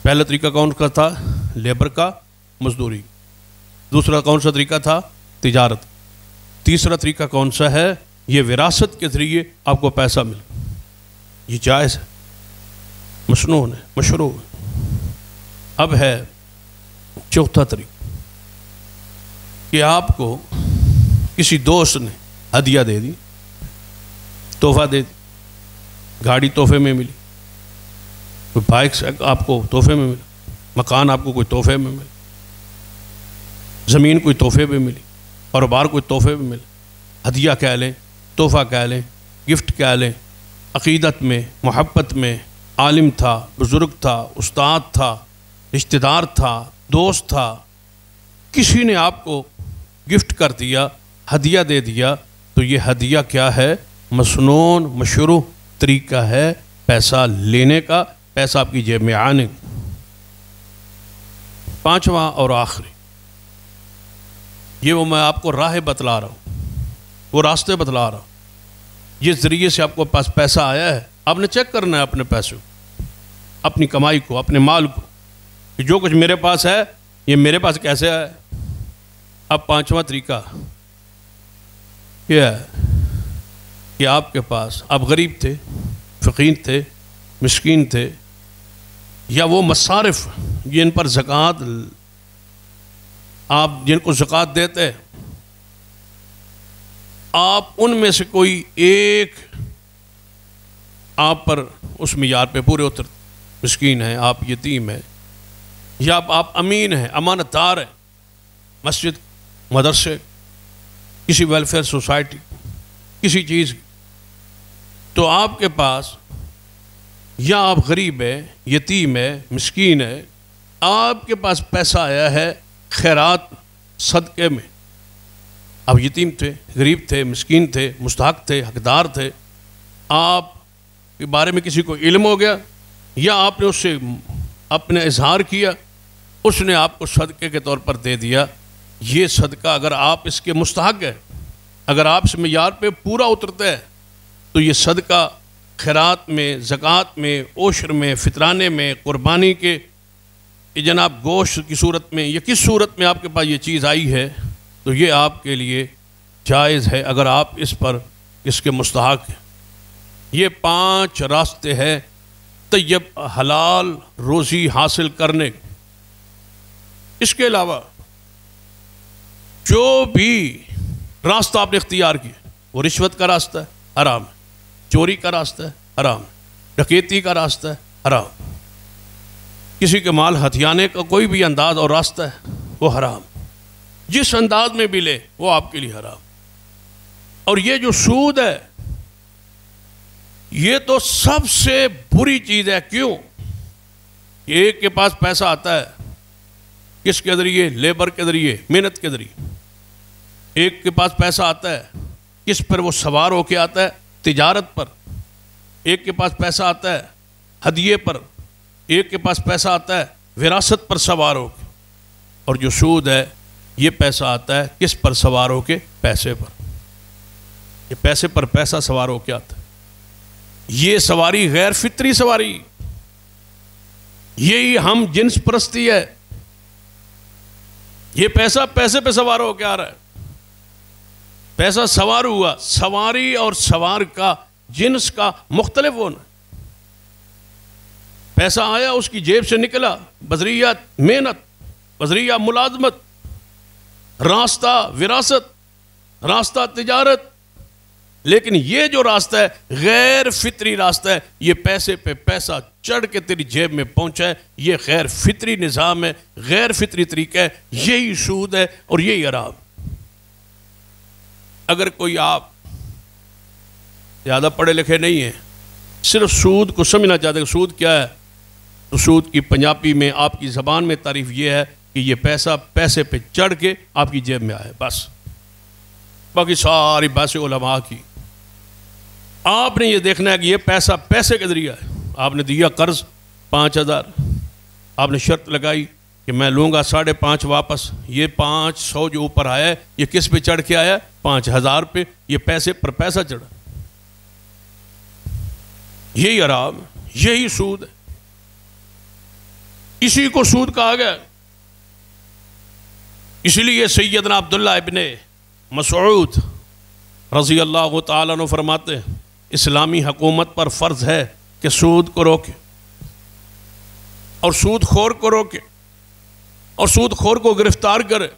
پہلا طریقہ کون کا تھا؟ لیبر کا، مزدوری۔ دوسرا کون سا طریقہ تھا؟ تجارت۔ تیسرا طریقہ کون سا ہے؟ یہ وراثت کے ذریعے آپ کو پیسہ مل، یہ جائز ہے، مسنون ہے، مشروع ہے۔ اب ہے چوتھا طریقہ کہ آپ کو کسی دوست نے ہدیہ دے دی، تحفہ دے دی، گاڑی تحفے میں ملی، کوئی بائک آپ کو تحفے میں ملا، مکان آپ کو کوئی تحفے میں ملا، زمین کوئی تحفے میں ملی، کاروبار کوئی تحفے میں ملا، ہدیہ کہہ لیں، تحفہ کہہ لیں، گفٹ کہہ لیں۔ عقیدت میں، محبت میں، عالم تھا، بزرگ تھا، استاد تھا، رشتہ دار تھا، دوست تھا، کسی نے آپ کو گفٹ کر دیا، ہدیہ دے دیا، تو یہ ہدیہ کیا ہے؟ مسنون مشروع طریقہ ہے پیسہ لینے کا، پیسہ آپ کی جیب میں آنے کا۔ پانچواں اور آخری، یہ وہ میں آپ کو راہ بتلا رہا ہوں، وہ راستے بتلا رہا ہوں، جس ذریعے سے آپ کو پاس پیسہ آیا ہے، آپ نے چیک کرنا ہے اپنے پیسے کو، اپنی کمائی کو، اپنے مال کو، کہ جو کچھ میرے پاس ہے یہ میرے پاس کیسے آیا ہے۔ اب پانچواں طریقہ یہ ہے کہ آپ کے پاس، آپ غریب تھے، فقیر تھے، مسکین تھے، یا وہ مصارف جن پر زکوٰۃ، آپ جن کو زکوٰۃ دیتے، آپ ان میں سے کوئی ایک آپ پر اس معیار پہ پورے اترتے، مسکین ہیں آپ، یتیم ہیں، یا آپ امین ہیں، امانت دار ہیں، مسجد، مدرسے، کسی ویلفیئر سوسائٹی، کسی چیز کی، تو آپ کے پاس یا آپ غریب ہیں، یتیم ہے، مسکین ہے، آپ کے پاس پیسہ آیا ہے خیرات، صدقے میں، آپ یتیم تھے، غریب تھے، مسکین تھے، مستحق تھے، حقدار تھے، آپ کے بارے میں کسی کو علم ہو گیا یا آپ نے اس سے اپنے اظہار کیا، اس نے آپ کو صدقے کے طور پر دے دیا، یہ صدقہ اگر آپ اس کے مستحق ہیں، اگر آپ اس معیار پہ پورا اترتے ہیں، تو یہ صدقہ خیرات میں، زکوٰۃ میں، عشر میں، فطرانے میں، قربانی کے جناب گوشت کی صورت میں، یا کس صورت میں آپ کے پاس یہ چیز آئی ہے، تو یہ آپ کے لیے جائز ہے اگر آپ اس پر اس کے مستحق ہیں۔ یہ 5 راستے ہیں طیب حلال روزی حاصل کرنے کے۔ اس کے علاوہ جو بھی راستہ آپ نے اختیار کیا، وہ رشوت کا راستہ ہے، حرام ہے، چوری کا راستہ ہے، حرام ہے، ڈکیتی کا راستہ ہے، حرام، کسی کے مال ہتھیانے کا کوئی بھی انداز اور راستہ ہے، وہ حرام، جس انداز میں بھی لے وہ آپ کے لیے حرام۔ اور یہ جو سود ہے، یہ تو سب سے بری چیز ہے۔ کیوں؟ ایک کے پاس پیسہ آتا ہے، کس کے ذریعے؟ لیبر کے ذریعے، محنت کے ذریعے۔ ایک کے پاس پیسہ آتا ہے، کس پر وہ سوار ہو کے آتا ہے؟ تجارت پر۔ ایک کے پاس پیسہ آتا ہے ہدیے پر، ایک کے پاس پیسہ آتا ہے وراثت پر سوار ہو کے۔ اور جو سود ہے، یہ پیسہ آتا ہے کس پر سوار ہو کے؟ پیسے پر۔ یہ پیسے پر پیسہ سوار ہو کے آتا ہے، یہ سواری غیر فطری سواری، یہی ہم جنس پرستی ہے۔ یہ پیسہ پیسے پہ سوار ہو کے آ رہا ہے، پیسہ سوار ہوا، سواری اور سوار کا جنس کا مختلف ہونا۔ پیسہ آیا، اس کی جیب سے نکلا، بذریعہ محنت، بذریعہ ملازمت، راستہ وراثت، راستہ تجارت۔ لیکن یہ جو راستہ ہے غیر فطری راستہ ہے، یہ پیسے پہ پیسہ چڑھ کے تیری جیب میں پہنچا ہے، یہ غیر فطری نظام ہے، غیر فطری طریقہ ہے، یہی سود ہے اور یہی حرام۔ اگر کوئی آپ زیادہ پڑھے لکھے نہیں ہیں، صرف سود کو سمجھنا چاہتے ہیں سود کیا ہے، تو سود کی پنجابی میں، آپ کی زبان میں تعریف یہ ہے کہ یہ پیسہ پیسے پہ چڑھ کے آپ کی جیب میں آئے، بس۔ باقی ساری بحث علماء کی، آپ نے یہ دیکھنا ہے کہ یہ پیسہ پیسے کا ذریعہ ہے. آپ نے دیا قرض 5,000، آپ نے شرط لگائی کہ میں لوں گا 5.5 واپس. یہ 500 جو اوپر آیا ہے یہ کس پہ چڑھ کے آیا؟ 5,000 پہ. یہ پیسے پر پیسہ چڑھا. یہی حرام، یہی سود ہے، اسی کو سود کہا گیا. اس لیے سیدنا عبداللہ ابن مسعود رضی اللہ تعالیٰ عنہ فرماتے ہیں اسلامی حکومت پر فرض ہے کہ سود کو روکے اور سود خور کو روکے اور سود خور کو گرفتار کرے،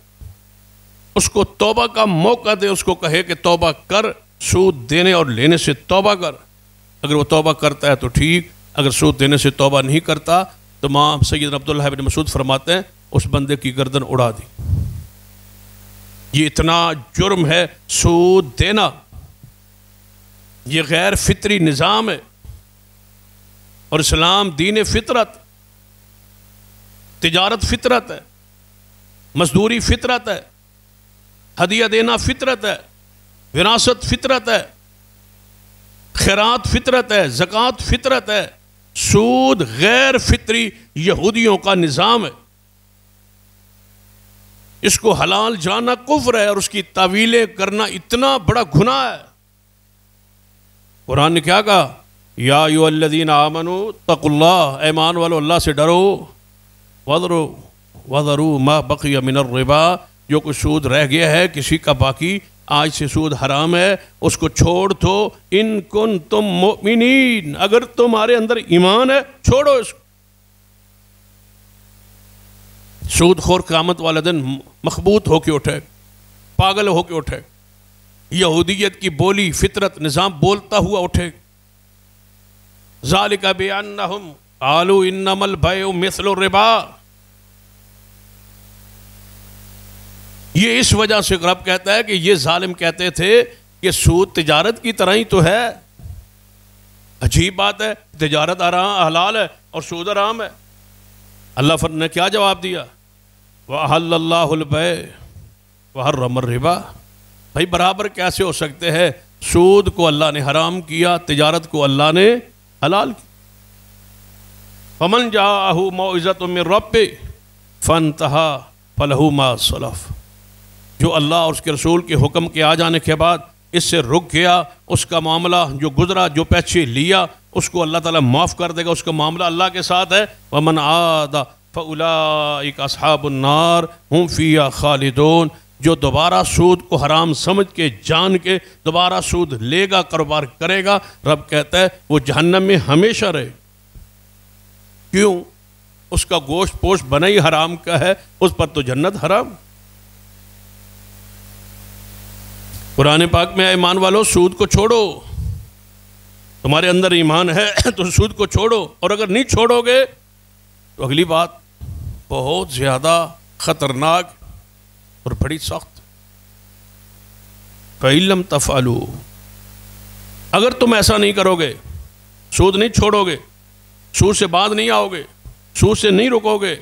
اس کو توبہ کا موقع دے، اس کو کہے کہ توبہ کر، سود دینے اور لینے سے توبہ کر. اگر وہ توبہ کرتا ہے تو ٹھیک، اگر سود دینے سے توبہ نہیں کرتا تو امام سیدنا عبداللہ ابن مسعود فرماتے ہیں اس بندے کی گردن اڑا دی. یہ اتنا جرم ہے سود دینا، یہ غیر فطری نظام ہے. اور اسلام دین فطرت، تجارت فطرت ہے، مزدوری فطرت ہے، ہدیہ دینا فطرت ہے، وراثت فطرت ہے، خیرات فطرت ہے، زکوٰۃ فطرت ہے. سود غیر فطری یہودیوں کا نظام ہے. اس کو حلال جاننا کفر ہے اور اس کی تعویلیں کرنا اتنا بڑا گناہ ہے. قرآن نے کیا کہا؟ یا ایھا الذین آمنوا اتقوا اللہ، ایمان والو اللہ سے ڈرو، وذروا ما بقی من الربا، جو کچھ سود رہ گیا ہے کسی کا باقی، آج سے سود حرام ہے، اس کو چھوڑ دو. ان کنتم مؤمنین، اگر تمہارے اندر ایمان ہے چھوڑو اس کو. سود خور قیامت والا دن مخبوط ہو کے اٹھے، پاگل ہو کے اٹھے، یہودیت کی بولی فطرت نظام بولتا ہوا اٹھے. ذالک بانہم قالوا انما البیع مثل الربا. یہ اس وجہ سے رب کہتا ہے کہ یہ ظالم کہتے تھے کہ سود تجارت کی طرح ہی تو ہے. عجیب بات ہے، تجارت حلال ہے اور سود حرام ہے. اللہ نے کیا جواب دیا؟ وَأَحَلَّ اللَّهُ الْبَيْعَ وَحَرَّمَ الرِّبَا. بھائی برابر کیسے ہو سکتے ہیں؟ سود کو اللہ نے حرام کیا، تجارت کو اللہ نے حلال کیا. فَمَنْ جَاءَهُ مَوْعِظَةٌ مِّن رَّبِّهِ فَانْتَهَىٰ فَلَهُ مَا سَلَفَ. جو اللہ اور اس کے رسول کے حکم کے آ جانے کے بعد اس سے رک گیا، اس کا معاملہ جو گزرا، جو پیچھے لیا، اس کو اللہ تعالیٰ معاف کر دے گا. اس کا معاملہ اللہ کے ساتھ ہے. وَمَنْ عَادَ فَأُولَٰئِكَ أَصْحَابُ النَّارِ هُمْ فِيهَا خَالِدُونَ. جو دوبارہ سود کو حرام سمجھ کے جان کے دوبارہ سود لے گا، کاروبار کرے گا، رب کہتا ہے وہ جہنم میں ہمیشہ رہے. کیوں؟ اس کا گوشت پوشت بنا ہی حرام کا ہے، اس پر تو جنت حرام. قرآن پاک میں ایمان والو سود کو چھوڑو. تمہارے اندر ایمان ہے تو سود کو چھوڑو، اور اگر نہیں چھوڑو گے تو اگلی بات بہت زیادہ خطرناک اور بڑی سخت. فَإِن لَّمْ تَفْعَلُوا، اگر تم ایسا نہیں کرو گے، سود نہیں چھوڑو گے، سود سے بعد نہیں آؤ گے، سود سے نہیں رکو گے،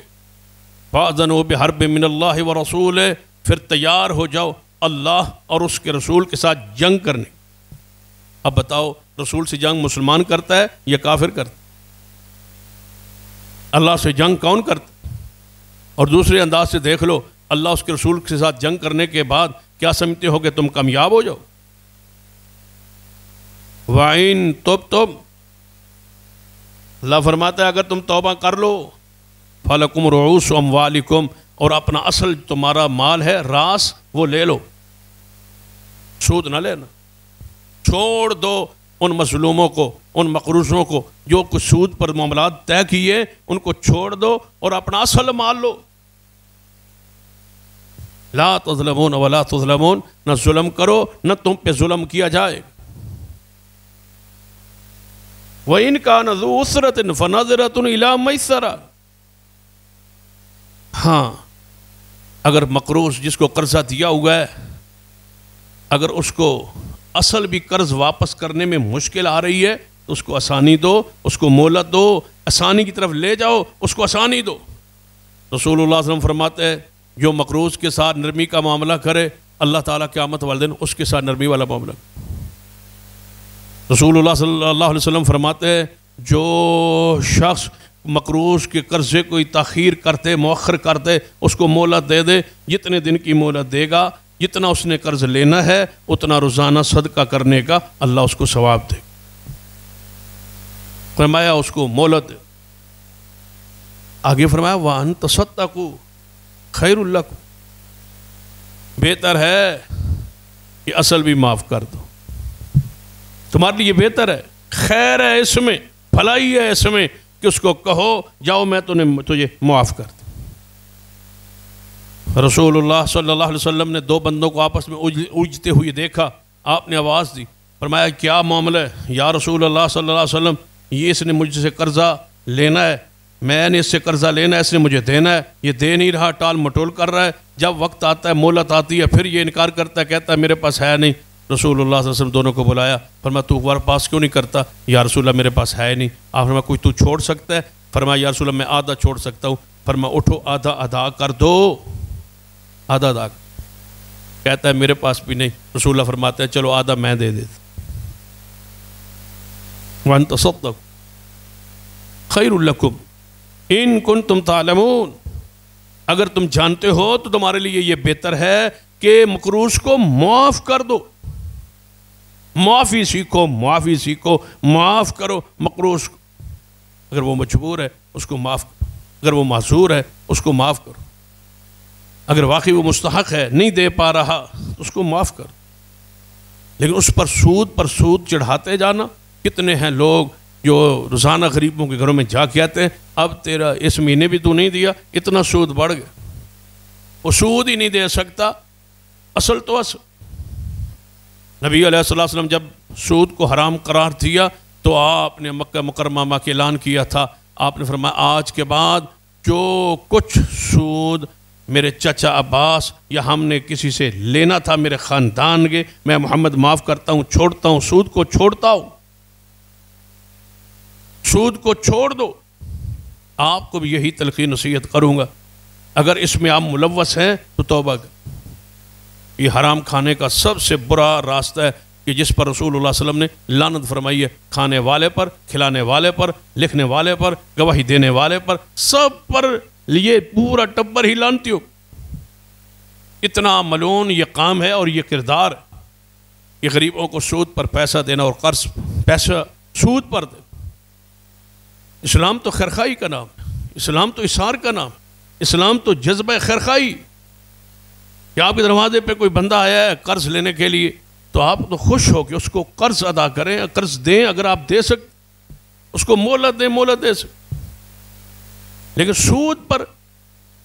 فَأَذَنُوا بِحَرْبٍ مِّنَ اللَّهِ وَرَسُولِهِ، پھر تیار ہو جاؤ اللہ اور اس کے رسول کے ساتھ جنگ کرنے. اب بتاؤ رسول سے جنگ مسلمان کرتا ہے یا کافر کرتا ہے؟ اللہ سے جنگ کون کرتا؟ اور دوسرے انداز سے دیکھ لو، اللہ اس کے رسول کے ساتھ جنگ کرنے کے بعد کیا سمجھتے ہو کہ تم کامیاب ہو جاؤ؟ وَإِن تُبْتُمْ، اللہ فرماتا ہے اگر تم توبہ کر لو، فَلَكُمْ رُعُوسُ أَمْوَالِكُمْ، اور اپنا اصل تمہارا مال ہے راس وہ لے لو، سود نہ لینا. چھوڑ دو ان مظلوموں کو، ان مقروضوں کو جو کچھ سود پر معاملات طے کیے، ان کو چھوڑ دو اور اپنا اصل مال لو. لا تظلمون ولا تظلمون، نہ ظلم کرو نہ تم پہ ظلم کیا جائے. وَإِنْ كَانَ ذُو عُسْرَةٍ فَنَظِرَةٌ إِلَىٰ مَيْسَرَةٍ. ہاں اگر مقروض جس کو قرضہ دیا ہوا ہے، اگر اس کو اصل بھی قرض واپس کرنے میں مشکل آ رہی ہے تو اس کو آسانی دو، اس کو مہلت دو، آسانی کی طرف لے جاؤ، اس کو آسانی دو. رسول اللہ صلی اللہ علیہ وسلم فرماتے ہیں جو مقروض کے ساتھ نرمی کا معاملہ کرے اللہ تعالیٰ قیامت والے دن اس کے ساتھ نرمی والا معاملہ. رسول اللہ صلی اللہ علیہ وسلم فرماتے ہیں جو شخص مقروض کے قرضے کو تاخیر کرتے مؤخر کرتے اس کو مہلت دے دے، جتنے دن کی مہلت دے گا جتنا اس نے قرض لینا ہے اتنا روزانہ صدقہ کرنے کا اللہ اس کو ثواب دے، فرمایا اس کو مہلت دے۔ آگے فرمایا وَأَن تَصَدَّقُوا خَيْرٌ لَكُمْ، بہتر ہے کہ اصل بھی معاف کر دو، تمہارے لیے بہتر ہے، خیر ہے اس میں، بھلائی ہے اس میں کہ اس کو کہو جاؤ میں تجھے معاف کر دوں۔ رسول اللہ صلی اللہ علیہ وسلم نے دو بندوں کو آپس میں الجھتے ہوئے دیکھا، آپ نے آواز دی، فرمایا کیا معاملہ ہے یا رسول اللہ صلی اللہ علیہ وسلم؟ یہ اس نے مجھ سے قرضہ لینا ہے، میں نے اس سے قرضہ لینا ہے، اس نے مجھے دینا ہے، یہ دے نہیں رہا، ٹال مٹول کر رہا ہے، جب وقت آتا ہے مہلت آتی ہے پھر یہ انکار کرتا ہے، کہتا ہے میرے پاس ہے نہیں۔ رسول اللہ صلی اللہ علیہ وسلم دونوں کو بلایا، فرمایا تو ہمارے پاس کیوں نہیں کرتا؟ یا رسول اللہ میرے پاس ہے نہیں۔ آپ فرمایا کوئی تو چھوڑ سکتا ہے؟ فرمایا یا رسول اللہ میں آدھا چھوڑ سکتا ہوں۔ فرمایا اٹھو آدھا ادا کر دو، آدھا ادا کہتا ہے میرے پاس بھی نہیں۔ رسول اللہ فرماتے ہیں چلو آدھا میں دے دیتا۔ وَأَن تَصَدَّقُوا خَيْرٌ لَكُمْ إِن كُنتُمْ تَعْلَمُونَ، اگر تم جانتے ہو تو تمہارے لیے یہ بہتر ہے کہ مقروض کو معاف کر دو، معافی سیکھو، معافی سیکھو، معاف کرو مقروض کو، اگر وہ مجبور ہے اس کو معاف کرو، اگر وہ معذور ہے اس کو معاف کرو، اگر واقعی وہ مستحق ہے نہیں دے پا رہا تو اس کو معاف کرو، لیکن اس پر سود چڑھاتے جانا۔ کتنے ہیں لوگ جو روزانہ غریبوں کے گھروں میں جا کے آتے ہیں، اب تیرا اس مہینے بھی تو نہیں دیا، اتنا سود بڑھ گیا، وہ سود ہی نہیں دے سکتا، اصل تو اصل۔ نبی علیہ الصلوۃ والسلام جب سود کو حرام قرار دیا تو آپ نے مکہ مکرمہ کے اعلان کیا تھا، آپ نے فرمایا آج کے بعد جو کچھ سود میرے چچا عباس یا ہم نے کسی سے لینا تھا میرے خاندان کے، میں محمد معاف کرتا ہوں، چھوڑتا ہوں، سود کو چھوڑتا ہوں، سود کو چھوڑ دو۔ آپ کو بھی یہی تلقین نصیحت کروں گا، اگر اس میں آپ ملوث ہیں تو توبہ کریں۔ یہ حرام کھانے کا سب سے برا راستہ ہے کہ جس پر رسول اللہ صلی اللہ علیہ وسلم نے لعنت فرمائی ہے، کھانے والے پر، کھلانے والے پر، لکھنے والے پر، گواہی دینے والے پر، سب پر یہ پورا ٹبر ہی لعنتی ہو۔ اتنا ملعون یہ کام ہے اور یہ کردار ہے، یہ غریبوں کو سود پر پیسہ دینا اور قرض پیسہ سود پر دینا۔ اسلام تو خیرخواہی کا نام ہے، اسلام تو اثار کا نام ہے، اسلام تو جذبہ خیرخواہی۔ کہ آپ کے دروازے پہ کوئی بندہ آیا ہے قرض لینے کے لیے تو آپ تو خوش ہو کہ اس کو قرض ادا کریں، قرض دیں، اگر آپ دے سکتے اس کو مہلت دیں، مہلت دے سکتے، لیکن سود پر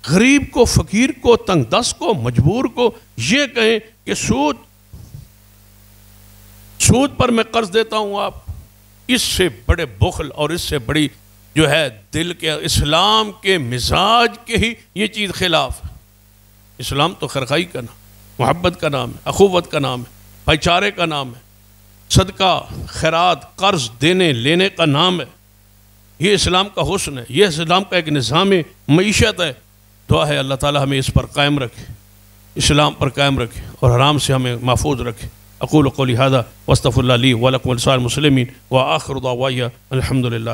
غریب کو، فقیر کو، تنگ دست کو، مجبور کو یہ کہیں کہ سود پر میں قرض دیتا ہوں، آپ اس سے بڑے بخل اور اس سے بڑی جو ہے دل کے اسلام کے مزاج کے ہی یہ چیز خلاف ہے۔ اسلام تو خیرخواہی کا نام، محبت کا نام ہے، اخوت کا نام ہے، بھائی چارے کا نام ہے، صدقہ خیرات قرض دینے لینے کا نام ہے۔ یہ اسلام کا حسن ہے، یہ اسلام کا ایک نظام معیشت ہے۔ دعا ہے اللہ تعالی ہمیں اس پر قائم رکھے، اسلام پر قائم رکھے اور حرام سے ہمیں محفوظ رکھے۔ اقول قولی ھذا واستغفر اللہ لی ولکم ولسائر المسلمین وآخر دعوایا الحمد للہ۔